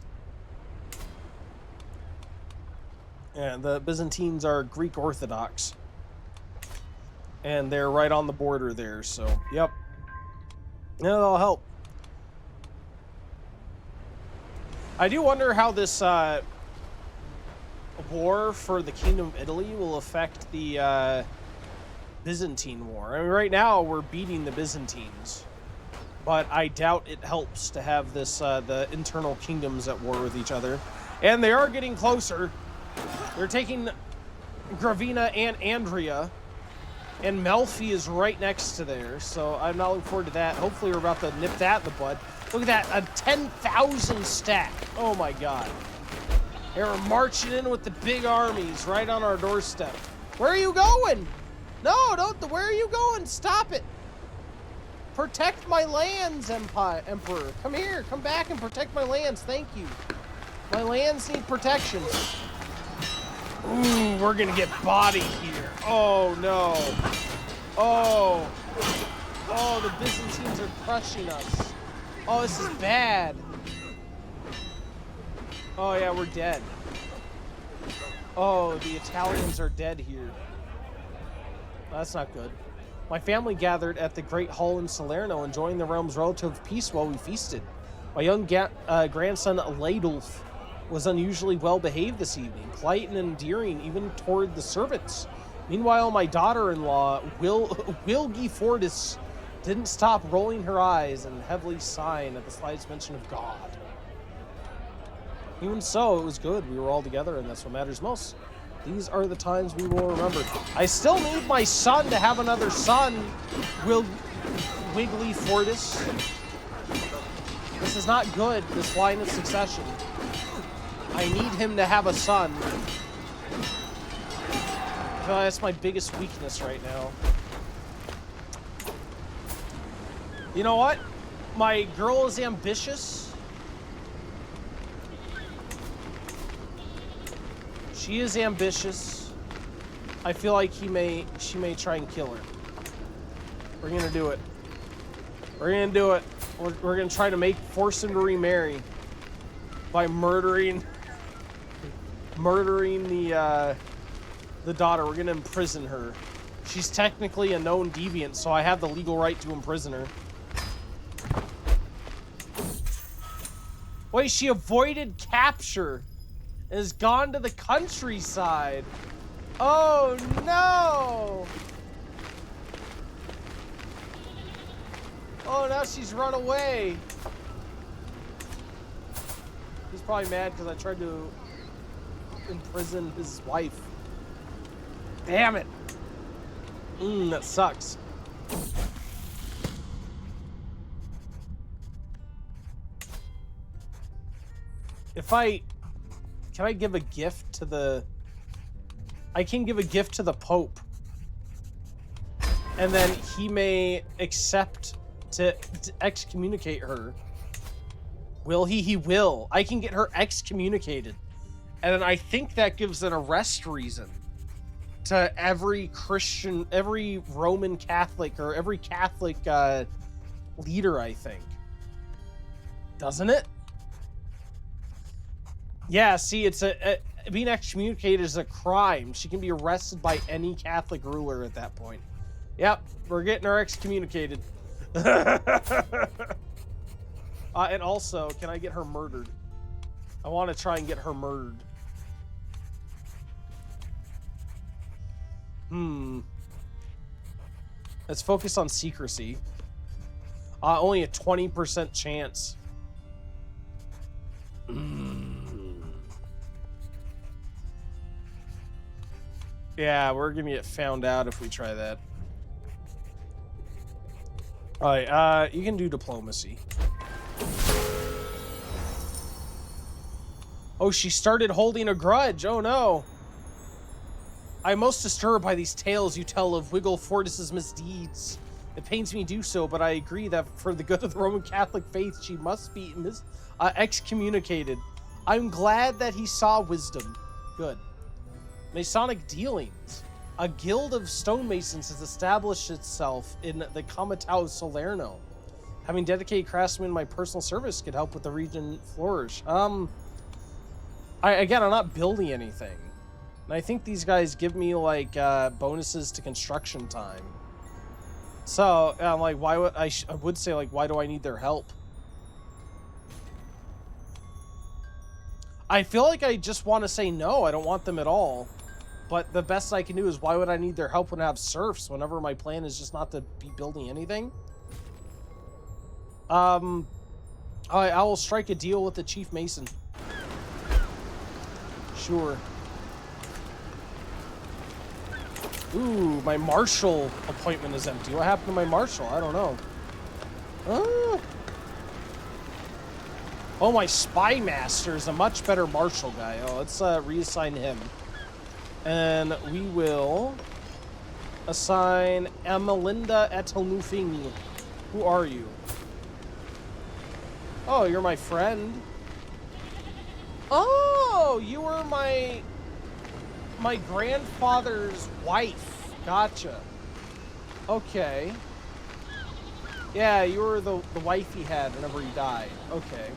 And the Byzantines are Greek Orthodox. And they're right on the border there, so, yep. Yeah, that'll help. I do wonder how this war for the Kingdom of Italy will affect the Byzantine War. I mean, right now we're beating the Byzantines. But I doubt it helps to have this the internal kingdoms at war with each other. And they are getting closer. They're taking Gravina and Andria. And Melfi is right next to there. So I'm not looking forward to that. Hopefully we're about to nip that in the bud. Look at that. A 10,000 stack. Oh my god. They were marching in with the big armies right on our doorstep. Where are you going? No, don't. Where are you going? Stop it. Protect my lands, Emperor. Come here. Come back and protect my lands. Thank you. My lands need protection. Ooh, we're gonna get bodied here. Oh, no. Oh. Oh, the Byzantines are crushing us. Oh, this is bad. Oh, yeah, we're dead. Oh, the Italians are dead here. That's not good. My family gathered at the Great Hall in Salerno, enjoying the realm's relative peace while we feasted. My young grandson, Ladulf, was unusually well behaved this evening, polite and endearing even toward the servants. Meanwhile, my daughter-in-law, Wilgi Fortis, didn't stop rolling her eyes and heavily sighing at the slightest mention of God. Even so, it was good. We were all together, and that's what matters most. These are the times we will remember. I still need my son to have another son, Wiggly Fortis. This is not good, this line of succession. I need him to have a son. That's my biggest weakness right now. You know what? My girl is ambitious. She is ambitious. I feel like she may try and kill her. We're gonna do it. We're gonna do it. We're gonna try to force him to remarry by murdering the daughter. We're gonna imprison her. She's technically a known deviant, so I have the legal right to imprison her. Wait, she avoided capture and has gone to the countryside. Oh no! Oh, now she's run away. He's probably mad because I tried to imprison his wife. Damn it. That sucks. Can I give a gift to the... I can give a gift to the Pope. And then he may accept to excommunicate her. Will he? He will. I can get her excommunicated. And then I think that gives an arrest reason to every Christian, every Roman Catholic, or every Catholic leader, I think. Doesn't it? Yeah, see, it's being excommunicated is a crime. She can be arrested by any Catholic ruler at that point. Yep, we're getting her excommunicated. And also, can I get her murdered? I want to try and get her murdered. Let's focus on secrecy. Only a 20% chance. Yeah, we're gonna get found out if we try that. Alright, you can do diplomacy. Oh, she started holding a grudge. Oh no. I'm most disturbed by these tales you tell of Wiggle Fortis's misdeeds. It pains me to do so, but I agree that for the good of the Roman Catholic faith, she must be excommunicated. I'm glad that he saw wisdom. Good. Masonic dealings. A guild of stonemasons has established itself in the Comitao of Salerno. Having dedicated craftsmen in my personal service could help with the region flourish. I'm not building anything. And I think these guys give me, like, bonuses to construction time. So, I'm like, why would I would say, like, why do I need their help? I feel like I just want to say no, I don't want them at all. But the best I can do is, why would I need their help when I have serfs, whenever my plan is just not to be building anything? I will strike a deal with the Chief Mason. Sure. Ooh, my marshal appointment is empty. What happened to my marshal? I don't know. Oh, my spy master is a much better martial guy. Oh, let's reassign him. And we will assign Emelinda Etelnufing. Who are you? Oh, you're my friend. Oh, you were my grandfather's wife. Gotcha. Okay. Yeah, you were the wife he had whenever he died. Okay.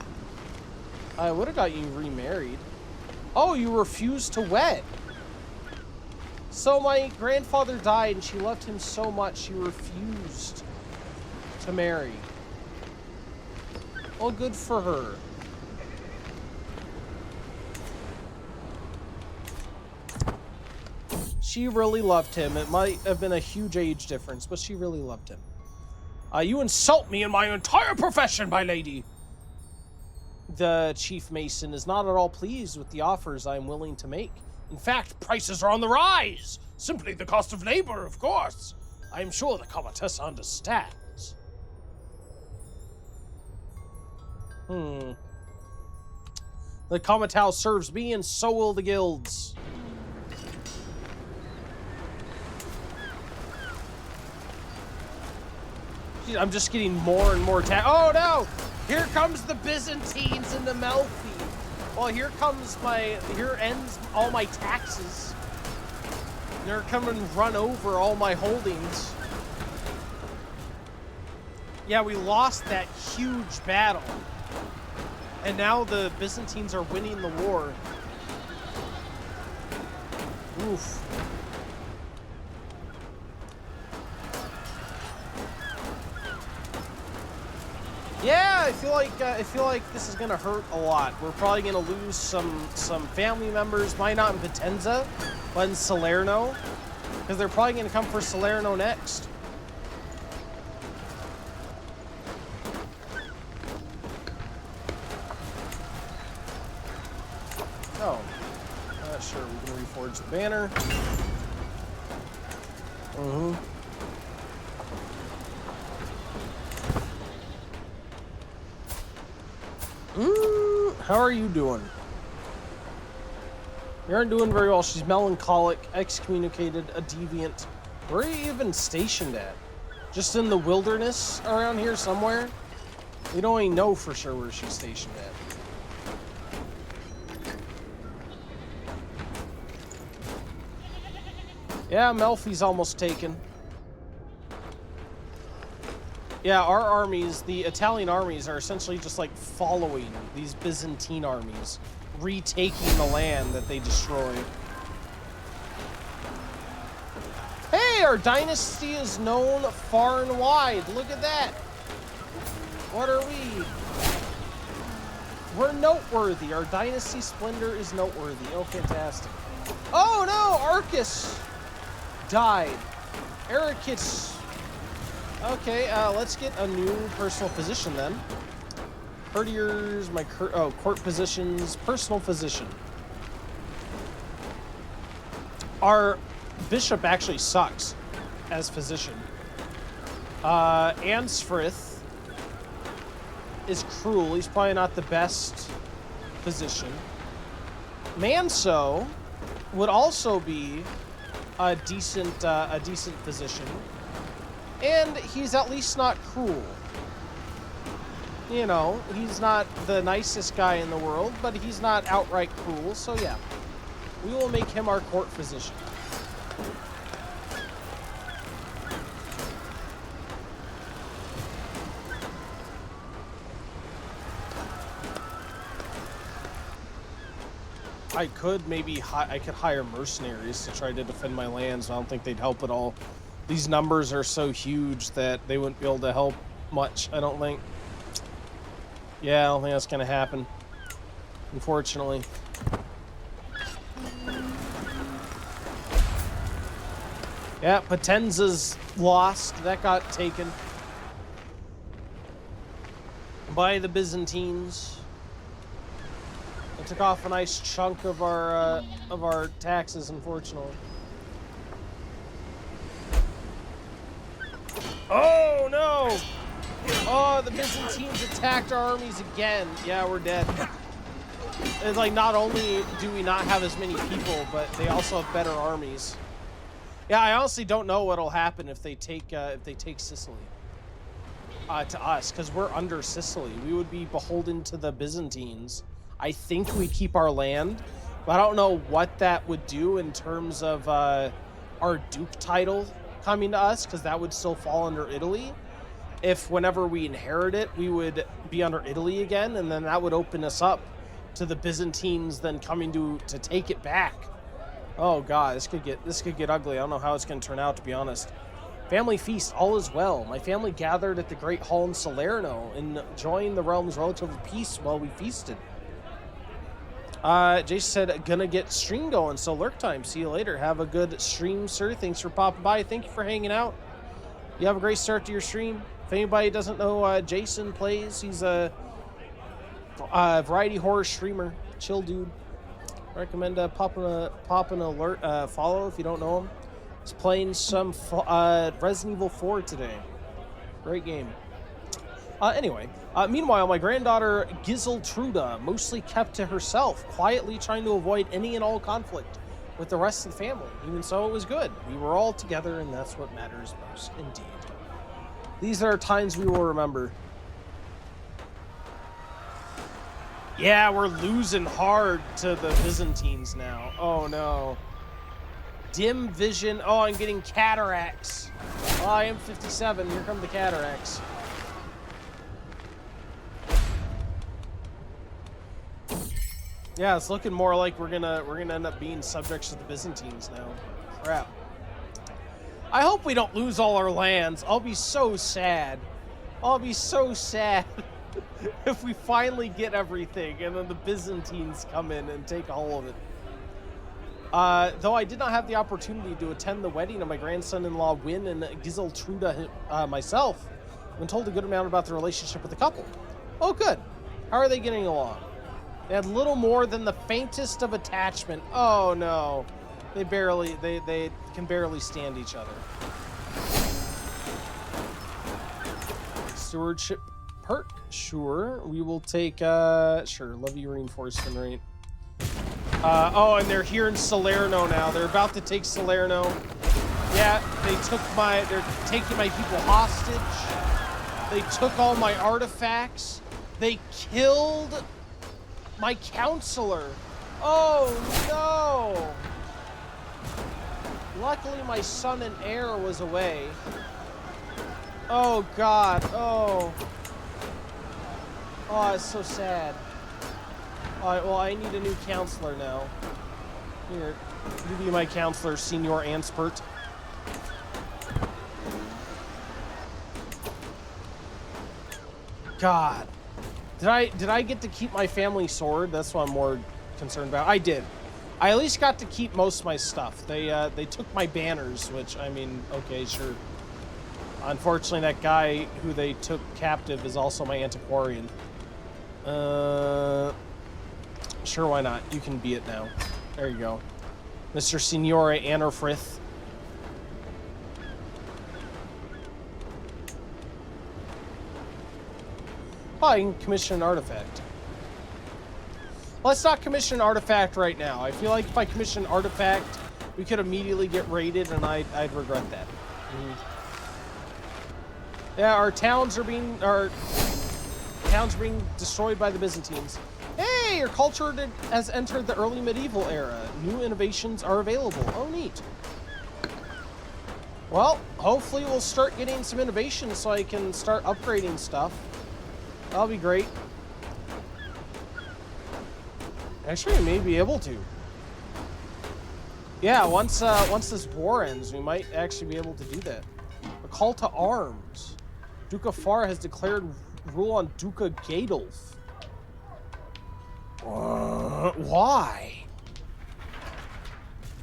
I would have got you remarried. Oh, you refused to wed. So my grandfather died and she loved him so much she refused to marry. Well, good for her. She really loved him. It might have been a huge age difference, but she really loved him. You insult me in my entire profession, my lady. The chief mason is not at all pleased with the offers I am willing to make. In fact, prices are on the rise. Simply the cost of labor, of course. I am sure the Comatessa understands. The Comatau serves me, and so will the guilds. I'm just getting more and more oh no! Here comes the Byzantines into Melfi. Well, here ends all my taxes. They're coming and run over all my holdings. Yeah, we lost that huge battle. And now the Byzantines are winning the war. Oof. Yeah, I feel like this is gonna hurt a lot. We're probably gonna lose some family members, might not in Potenza, but in Salerno, because they're probably gonna come for Salerno next. Oh, sure, we can reforge the banner. How are you doing? You aren't doing very well. She's melancholic, excommunicated, a deviant. Where are you even stationed at? Just in the wilderness around here somewhere? We don't even know for sure where she's stationed at. Yeah, Melfi's almost taken. Yeah, our armies, the Italian armies, are essentially just like following these Byzantine armies, retaking the land that they destroyed. Hey, our dynasty is known far and wide. Look at that. What are we? We're noteworthy. Our dynasty splendor is noteworthy. Oh, fantastic. Oh no, Arcus died. Ericus. Okay, let's get a new personal physician then. Courtiers, court positions, personal physician. Our bishop actually sucks as physician. Ansfrith is cruel. He's probably not the best physician. Manso would also be a decent physician. And he's at least not cruel. You know, he's not the nicest guy in the world, but he's not outright cruel, so yeah. We will make him our court physician. I could maybe I could hire mercenaries to try to defend my lands. I don't think they'd help at all. These numbers are so huge that they wouldn't be able to help much, I don't think. Yeah, I don't think that's going to happen, unfortunately. Yeah, Potenza's lost. That got taken by the Byzantines. They took off a nice chunk of our taxes, unfortunately. Oh no! Oh, the Byzantines attacked our armies again. Yeah, we're dead. It's like, not only do we not have as many people, but they also have better armies. Yeah, I honestly don't know what'll happen if they take Sicily to us, because we're under Sicily. We would be beholden to the Byzantines. I think we keep our land, but I don't know what that would do in terms of our Duke title coming to us, because that would still fall under Italy. If whenever we inherit it, we would be under Italy again, and then that would open us up to the Byzantines then coming to take it back. Oh god, this could get ugly. I don't know how it's going to turn out, to be honest. Family feast, all is well. My family gathered at the Great Hall in Salerno, enjoying the realm's relative peace while we feasted. Jason said, gonna get stream going, so lurk time. See you later. Have a good stream, sir. Thanks for popping by. Thank you for hanging out. You have a great start to your stream. If anybody doesn't know, Jason plays. He's a variety horror streamer. Chill dude. Recommend popping an alert follow if you don't know him. He's playing some Resident Evil 4 today. Great game. Anyway, meanwhile, my granddaughter Giseltruda mostly kept to herself, quietly trying to avoid any and all conflict with the rest of the family. Even so, it was good. We were all together, and that's what matters most, indeed. These are times we will remember. Yeah, we're losing hard to the Byzantines now. Oh, no. Dim vision. Oh, I'm getting cataracts. Oh, I am 57. Here come the cataracts. Yeah, it's looking more like we're gonna end up being subjects to the Byzantines now. Crap. I hope we don't lose all our lands. I'll be so sad. I'll be so sad if we finally get everything and then the Byzantines come in and take all of it. Though I did not have the opportunity to attend the wedding of my grandson-in-law Win and Giseltruda myself, I've been told a good amount about the relationship with the couple. Oh, good. How are they getting along? They had little more than the faintest of attachment. Oh no. They can barely stand each other. Stewardship perk? Sure. We will take sure, levy reinforcement rate. Oh, and they're here in Salerno now. They're about to take Salerno. Yeah, they're taking my people hostage. They took all my artifacts. They killed my counselor. Oh no. Luckily my son and heir was away. Oh god. Oh, it's so sad. Alright, well, I need a new counselor now. Here, you be my counselor, Senior Anspert. God. Did I get to keep my family sword? That's what I'm more concerned about. I did. I at least got to keep most of my stuff. They took my banners, which, I mean, okay, sure. Unfortunately, that guy who they took captive is also my antiquarian. Sure, why not? You can be it now. There you go. Mr. Signore Anerfrith. Oh, I can commission an artifact. Let's not commission an artifact right now. I feel like if I commission an artifact, we could immediately get raided, and I'd regret that. Yeah, our towns are being destroyed by the Byzantines. Hey, your culture has entered the early medieval era. New innovations are available. Oh, neat. Well, hopefully we'll start getting some innovations so I can start upgrading stuff. That'll be great. Actually, I may be able to. Yeah, once this war ends, we might actually be able to do that. A call to arms. Duke of Far has declared rule on Duke of Gadolf. Why?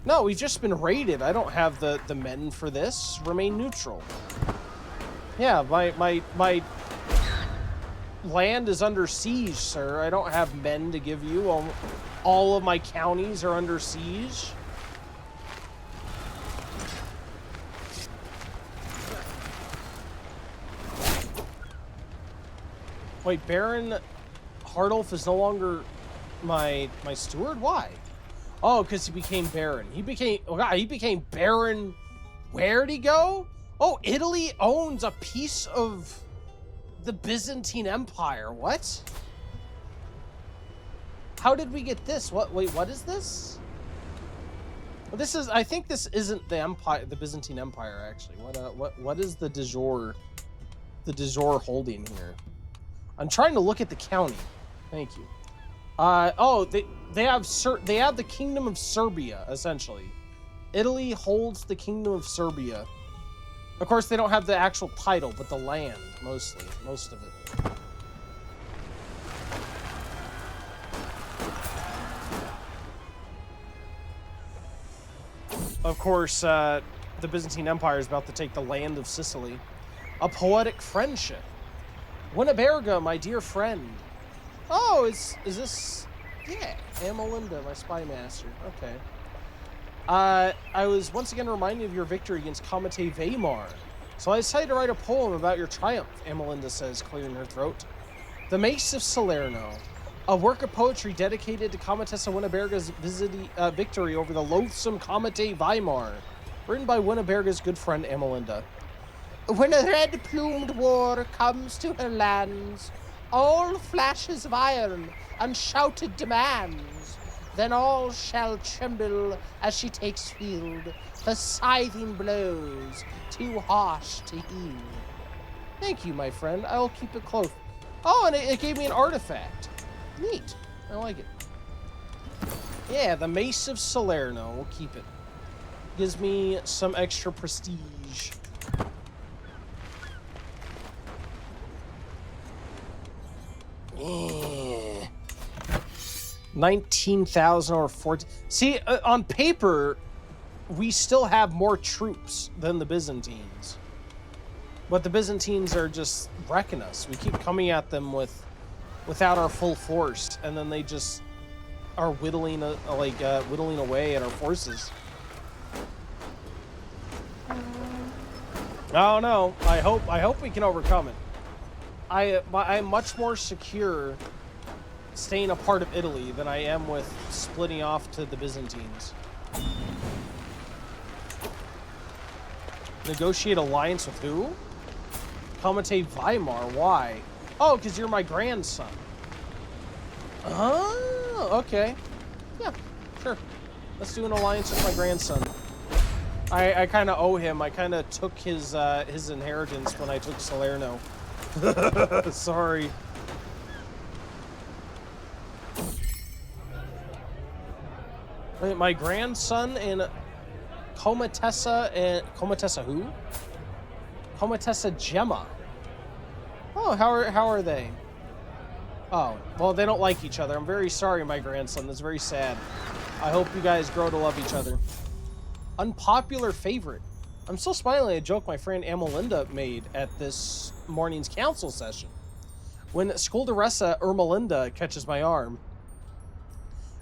No, we've just been raided. I don't have the men for this. Remain neutral. Yeah, my land is under siege, sir. I don't have men to give you. All of my counties are under siege. Wait, Baron Hardolf is no longer my steward? Why? Oh, because he became Baron. He became Baron. Where'd he go? Oh, Italy owns a piece of the Byzantine Empire. What? How did we get this? Wait, what is this? Well, this is, I think this isn't the Empire, the Byzantine Empire, actually. What is the de jure holding here? I'm trying to look at the county. Thank you. Oh, they have the Kingdom of Serbia, essentially. Italy holds the Kingdom of Serbia. Of course, they don't have the actual title, but the land, most of it. Of course, the Byzantine Empire is about to take the land of Sicily. A poetic friendship. Winneberga, my dear friend. Oh, is this... Yeah, Amelinda, my spy master. Okay. I was once again reminded of your victory against Comte Weimar. So I decided to write a poem about your triumph, Amelinda says, clearing her throat. The Mace of Salerno. A work of poetry dedicated to Cometessa Winneberga's victory over the loathsome Comte Weimar. Written by Winneberga's good friend, Amelinda. When a red-plumed war comes to her lands, all flashes of iron and shouted demands, then all shall tremble as she takes field, her scything blows too harsh to heal. Thank you, my friend. I'll keep it close. Oh, and it gave me an artifact. Neat. I like it. Yeah, the Mace of Salerno. We'll keep it. Gives me some extra prestige. Yeah. 19,000 or 14. See, on paper, we still have more troops than the Byzantines. But the Byzantines are just wrecking us. We keep coming at them without our full force, and then they just are whittling away at our forces. Oh no! I hope we can overcome it. I'm much more secure staying a part of Italy than I am with splitting off to the Byzantines. Negotiate alliance with who? Comte Weimar. Why? Oh, because you're my grandson. Oh, okay. Yeah, sure. Let's do an alliance with my grandson. I kind of owe him. I kind of took his inheritance when I took Salerno. Sorry. Wait, my grandson and Cometessa who? Cometessa Gemma. Oh, how are they? Oh, well, they don't like each other. I'm very sorry, my grandson. That's very sad. I hope you guys grow to love each other. Unpopular favorite. I'm still smiling at a joke my friend Amelinda made at this morning's council session. When Scolderessa Ermelinda catches my arm.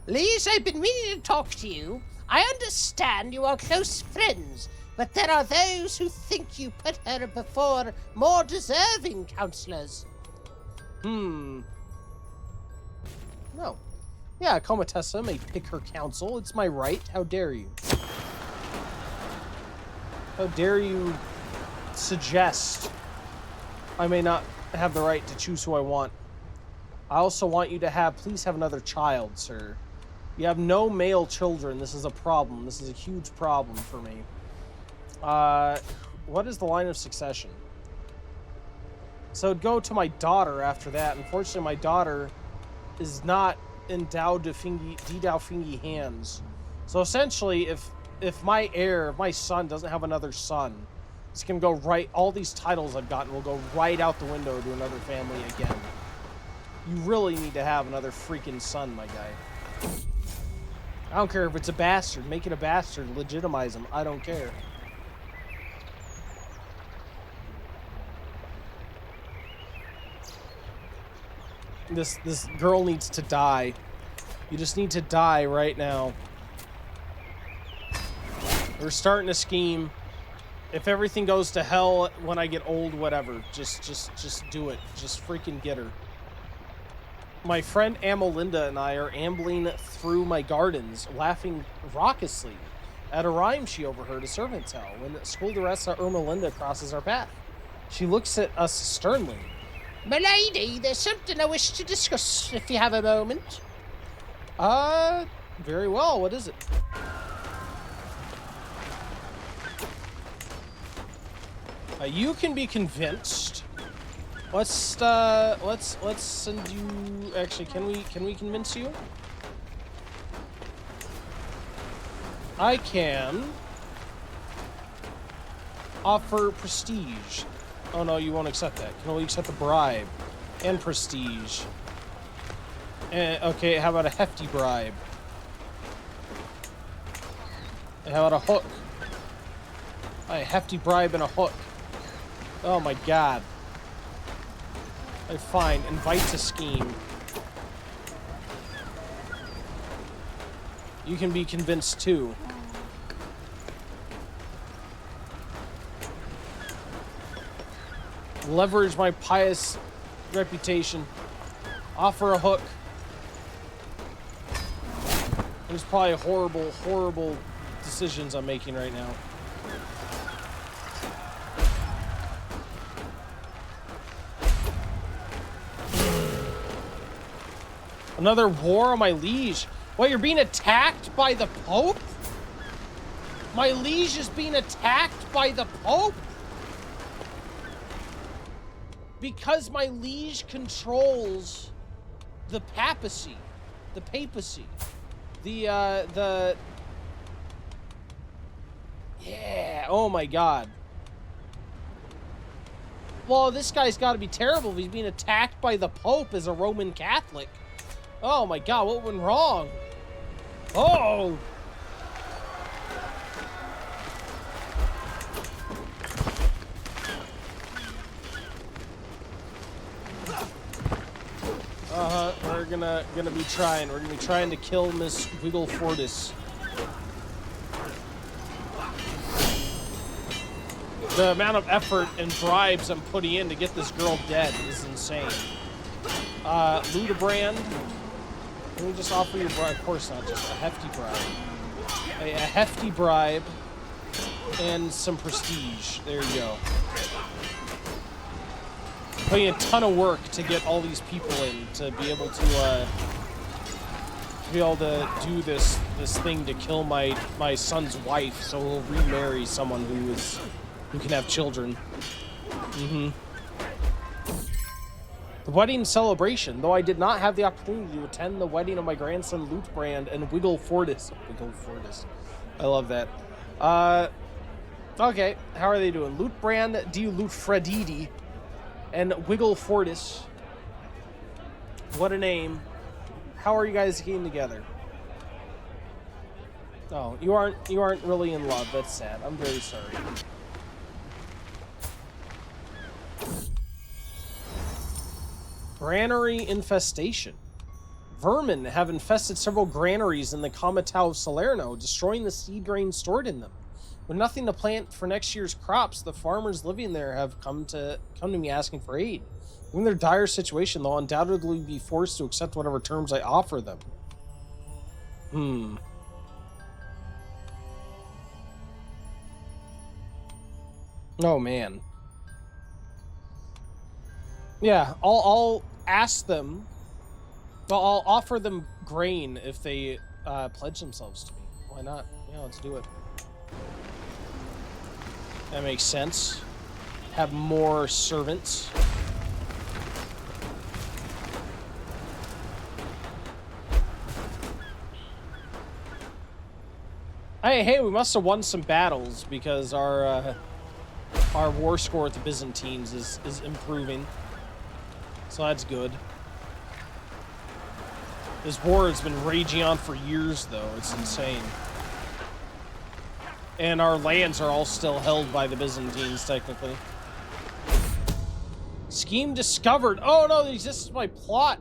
Lise, I've been meaning to talk to you. I understand you are close friends, but there are those who think you put her before more deserving counselors. No. Yeah, Cometessa may pick her counsel. It's my right. How dare you? How dare you suggest I may not have the right to choose who I want? I also want you to please have another child, sir. You have no male children. This is a problem. This is a huge problem for me. What is the line of succession? So it'd go to my daughter after that. Unfortunately, my daughter is not in Daofingi hands. So essentially, if my son doesn't have another son, it's gonna go right. All these titles I've gotten will go right out the window to another family again. You really need to have another freaking son, my guy. I don't care if it's a bastard. Make it a bastard. Legitimize him. I don't care. This girl needs to die. You just need to die right now. We're starting a scheme. If everything goes to hell when I get old, whatever. Just do it. Just freaking get her. My friend Amelinda and I are ambling through my gardens, laughing raucously at a rhyme she overheard a servant tell when Schoolderessa Ermelinda crosses our path. She looks at us sternly. Milady, there's something I wish to discuss, if you have a moment. Very well. What is it? You can be convinced. Let's send you. Actually, can we convince you? I can offer prestige. Oh no, you won't accept that. Can only accept a bribe and prestige. And okay, how about a hefty bribe? And how about a hook? A hefty bribe and a hook. Oh my god. Fine, invite to scheme. You can be convinced too. Leverage my pious reputation. Offer a hook. There's probably horrible, horrible decisions I'm making right now. Another war on my liege. What, you're being attacked by the Pope? My liege is being attacked by the Pope? Because my liege controls the papacy. The papacy. Yeah, oh my god. Well, this guy's got to be terrible if he's being attacked by the Pope as a Roman Catholic. Oh my god, what went wrong? Oh! We're gonna be trying. We're gonna be trying to kill Miss Wiggle Fortis. The amount of effort and bribes I'm putting in to get this girl dead is insane. Ludebrand. Can we just offer you a bribe? Of course not, just a hefty bribe. A hefty bribe and some prestige. There you go. Putting a ton of work to get all these people in to be able to do this thing to kill my son's wife, so he'll remarry someone who can have children. The wedding celebration. Though I did not have the opportunity to attend the wedding of my grandson Lutebrand and Wiggle Fortis. Wiggle Fortis. I love that. Okay, how are they doing? Lutebrand di Lutfredidi and Wiggle Fortis. What a name. How are you guys getting together? Oh, you aren't really in love. That's sad. I'm very sorry. Granary infestation. Vermin have infested several granaries in the Comitau of Salerno, destroying the seed grain stored in them. With nothing to plant for next year's crops, the farmers living there have come to me asking for aid. In their dire situation, they'll undoubtedly be forced to accept whatever terms I offer them. Oh man. Yeah, I'll ask them. Well, I'll offer them grain if they pledge themselves to me. Why not? Yeah, let's do it. That makes sense. Have more servants. Hey, we must have won some battles because our war score with the Byzantines is improving. So that's good. This war has been raging on for years, though. It's insane. And our lands are all still held by the Byzantines, technically. Scheme discovered. Oh, no, this is my plot.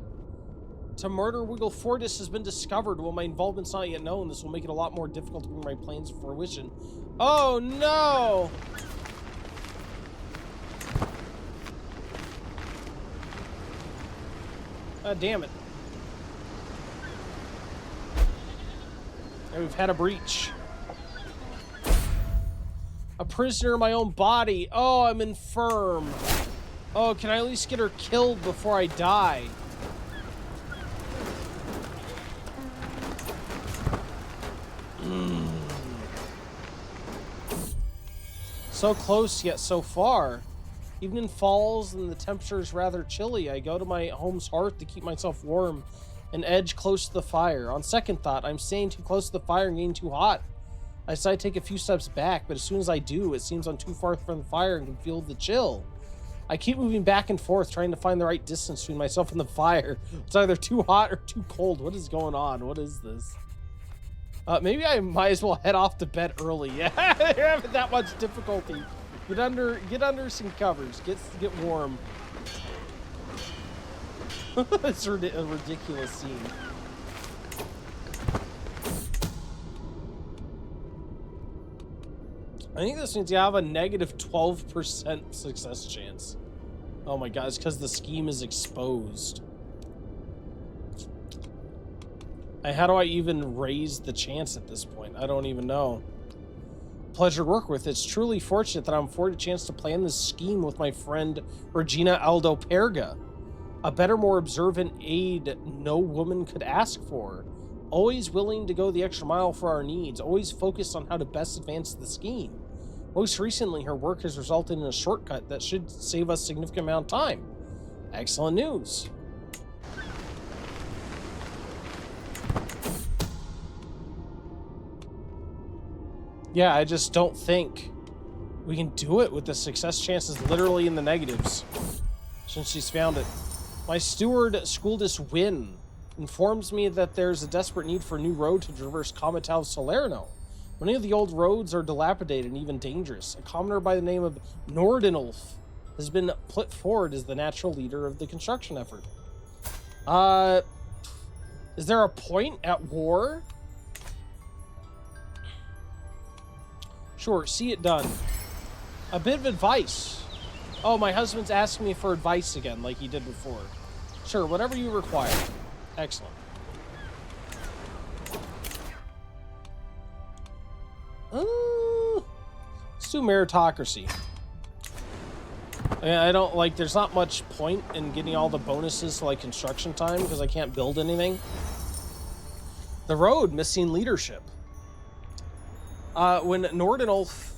To murder Wiggle Fortis has been discovered. While my involvement's not yet known, this will make it a lot more difficult to bring my plans to fruition. Oh, no! God damn it. And we've had a breach. A prisoner in my own body. Oh, I'm infirm. Oh, can I at least get her killed before I die? So close, yet so far. Evening falls and the temperature is rather chilly. I go to my home's hearth to keep myself warm and edge close to the fire. On second thought, I'm staying too close to the fire and getting too hot. I decide to take a few steps back, but as soon as I do, it seems I'm too far from the fire and can feel the chill. I keep moving back and forth, trying to find the right distance between myself and the fire. It's either too hot or too cold. What is going on? What is this? Maybe I might as well head off to bed early. Yeah, you're having that much difficulty. Get under some covers. Get warm. It's a ridiculous scene. I think this means you have a negative 12% success chance. Oh my god, it's because the scheme is exposed. How do I even raise the chance at this point? I don't even know. Pleasure to work with. It's truly fortunate that I'm afforded a chance to plan this scheme with my friend Regina Aldo Perga. A better, more observant aide no woman could ask for. Always willing to go the extra mile for our needs. Always focused on how to best advance the scheme. Most recently, her work has resulted in a shortcut that should save us a significant amount of time. Excellent news. Yeah, I just don't think we can do it with the success chances literally in the negatives since she's found it. My steward, Skuldus Wynn, informs me that there's a desperate need for a new road to traverse Comital Salerno. Many of the old roads are dilapidated and even dangerous. A commoner by the name of Nordenulf has been put forward as the natural leader of the construction effort. Is there a point at war? Sure, see it done. A bit of advice. Oh, my husband's asking me for advice again, like he did before. Sure, whatever you require. Excellent. Let's do meritocracy. I don't like, there's not much point in getting all the bonuses to like construction time because I can't build anything. The road missing leadership. With Nordenulf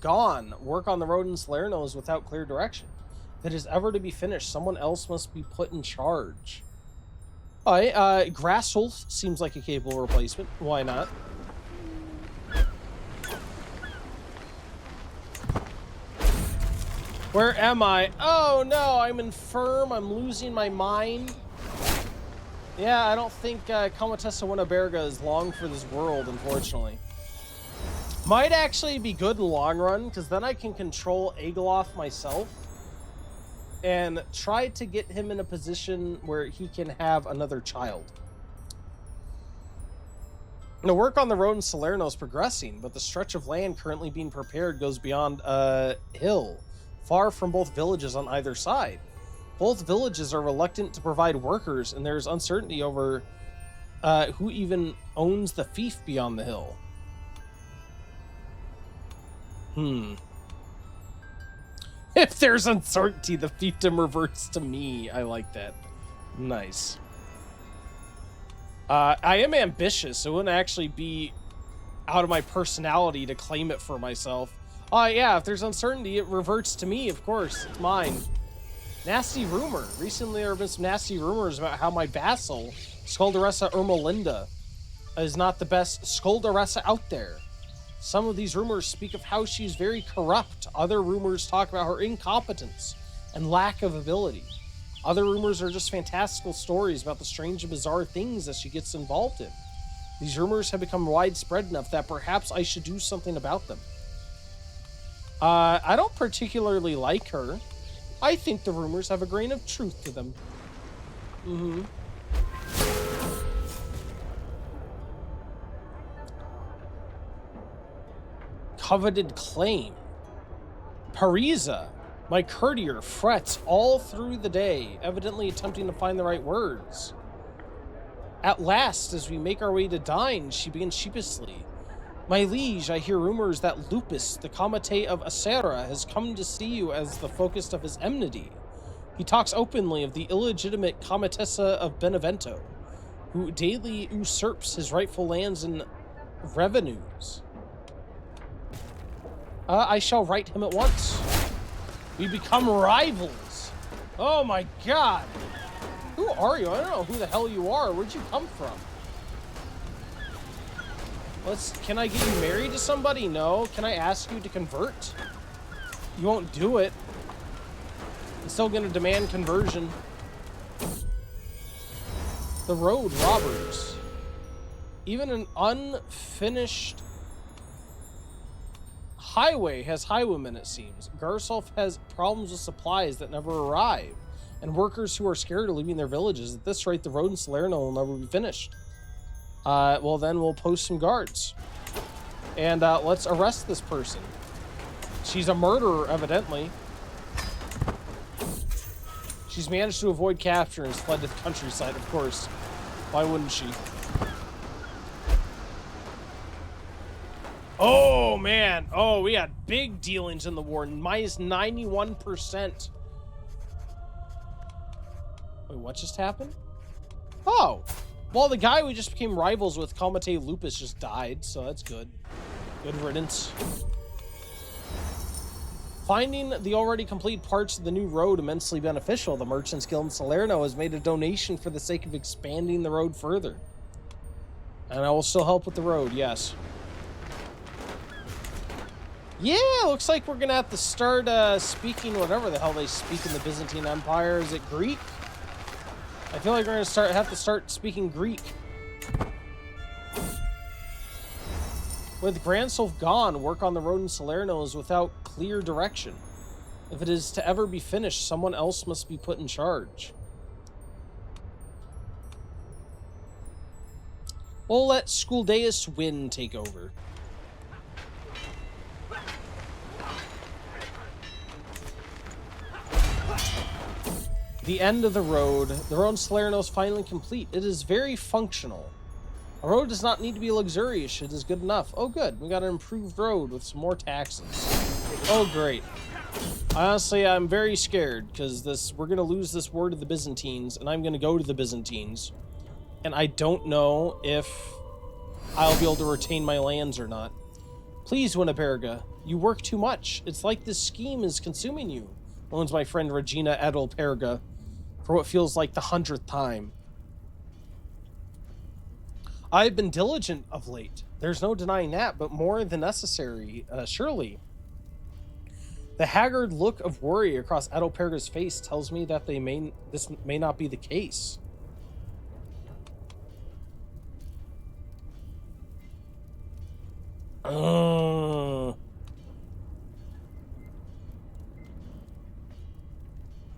gone, work on the road in Salerno is without clear direction. If it is ever to be finished, someone else must be put in charge. Alright, Grassulf seems like a capable replacement. Why not? Where am I? Oh no, I'm infirm. I'm losing my mind. Yeah, I don't think Comitessa Winterberga is long for this world, unfortunately. Might actually be good in the long run, because then I can control Ageloth myself and try to get him in a position where he can have another child. The work on the road in Salerno is progressing, but the stretch of land currently being prepared goes beyond a hill, far from both villages on either side. Both villages are reluctant to provide workers, and there's uncertainty over who even owns the fief beyond the hill. If there's uncertainty, the fiefdom reverts to me. I like that. Nice. I am ambitious, so it wouldn't actually be out of my personality to claim it for myself. Yeah, if there's uncertainty, it reverts to me, of course. It's mine. Nasty rumor. Recently, there have been some nasty rumors about how my vassal, Skuldaressa Ermelinda, is not the best Skuldaressa out there. Some of these rumors speak of how she's very corrupt. Other rumors talk about her incompetence and lack of ability. Other rumors are just fantastical stories about the strange and bizarre things that she gets involved in. These rumors have become widespread enough that perhaps I should do something about them. I don't particularly like her. I think the rumors have a grain of truth to them. Coveted claim. Parisa, my courtier, frets all through the day, evidently attempting to find the right words. At last, as we make our way to dine, she begins sheepishly. My liege, I hear rumors that Lupus, the Comite of Acera, has come to see you as the focus of his enmity. He talks openly of the illegitimate Comitessa of Benevento, who daily usurps his rightful lands and revenues. I shall write him at once. We become rivals. Oh my god. Who are you? I don't know who the hell you are. Where'd you come from? Can I get you married to somebody? No. Can I ask you to convert? You won't do it. I'm still gonna demand conversion. The road robbers. Even an unfinished highway has highwaymen, it seems. Garsolf has problems with supplies that never arrive, and workers who are scared of leaving their villages. At this rate, the road in Salerno will never be finished. Well, then we'll post some guards. And let's arrest this person. She's a murderer, evidently. She's managed to avoid capture and fled to the countryside, of course. Why wouldn't she? Oh, man. Oh, we had big dealings in the war. Minus 91%. Wait, what just happened? Oh. Well, the guy we just became rivals with, Comite Lupus, just died, so that's good. Good riddance. Finding the already complete parts of the new road immensely beneficial, the Merchants Guild in Salerno has made a donation for the sake of expanding the road further. And I will still help with the road, yes. Yeah, looks like we're gonna have to start speaking whatever the hell they speak in the Byzantine Empire. Is it Greek? I feel like we're gonna have to start speaking Greek. With Grandsolf gone, work on the road in Salerno is without clear direction. If it is to ever be finished, someone else must be put in charge. We'll let Skuldeus Win take over. The end of the road. The road in Salerno is finally complete. It is very functional. A road does not need to be luxurious. It is good enough. Oh, good. We got an improved road with some more taxes. Oh, great. Honestly, I'm very scared because we're going to lose this war to the Byzantines, and I'm going to go to the Byzantines. And I don't know if I'll be able to retain my lands or not. Please, Winneberga, you work too much. It's like this scheme is consuming you, owns my friend Regina Edelperga, for what feels like the 100th time. I've been diligent of late. There's no denying that, but more than necessary, surely. The haggard look of worry across Edelperga's face tells me that this may not be the case.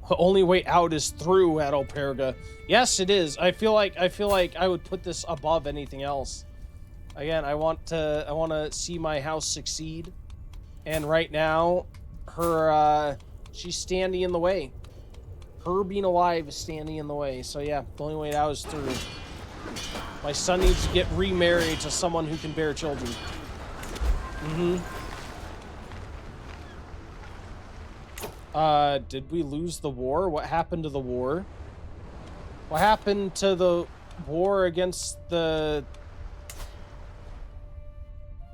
The only way out is through Edelperga. Yes, it is. I feel like I would put this above anything else. Again, I want to see my house succeed, and right now, she's standing in the way. Her being alive is standing in the way. So yeah, the only way out is through. My son needs to get remarried to someone who can bear children. Did we lose the war? What happened to the war? What happened to the war against the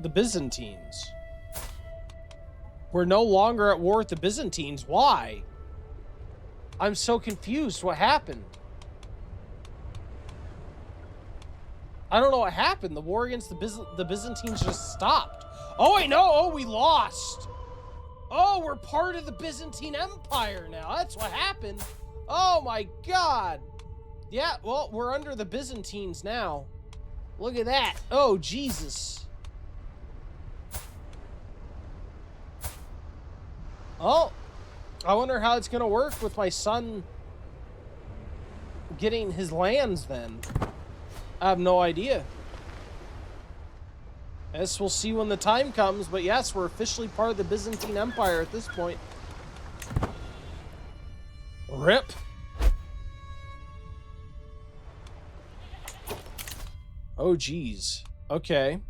Byzantines? We're no longer at war with the Byzantines. Why? I'm so confused. What happened? I don't know what happened. The war against the Byzantines just stopped. Oh, I know. Oh, we lost. Oh, we're part of the Byzantine Empire now. That's what happened. Oh my god. Yeah, well, we're under the Byzantines now. Look at that. Oh, Jesus. Oh, I wonder how it's going to work with my son getting his lands then. I have no idea. I guess we'll see when the time comes, but yes, we're officially part of the Byzantine Empire at this point. RIP. Oh, geez. Okay.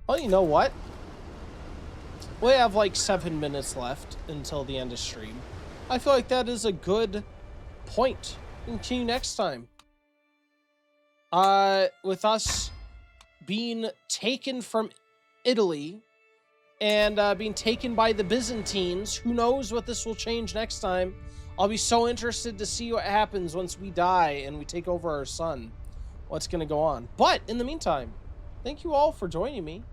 Well, you know what? We have like 7 minutes left until the end of stream. I feel like that is a good point. Continue next time. With us being taken from Italy and being taken by the Byzantines, who knows what this will change next time. I'll be so interested to see what happens once we die and we take over our sun. What's going to go on. But in the meantime, thank you all for joining me.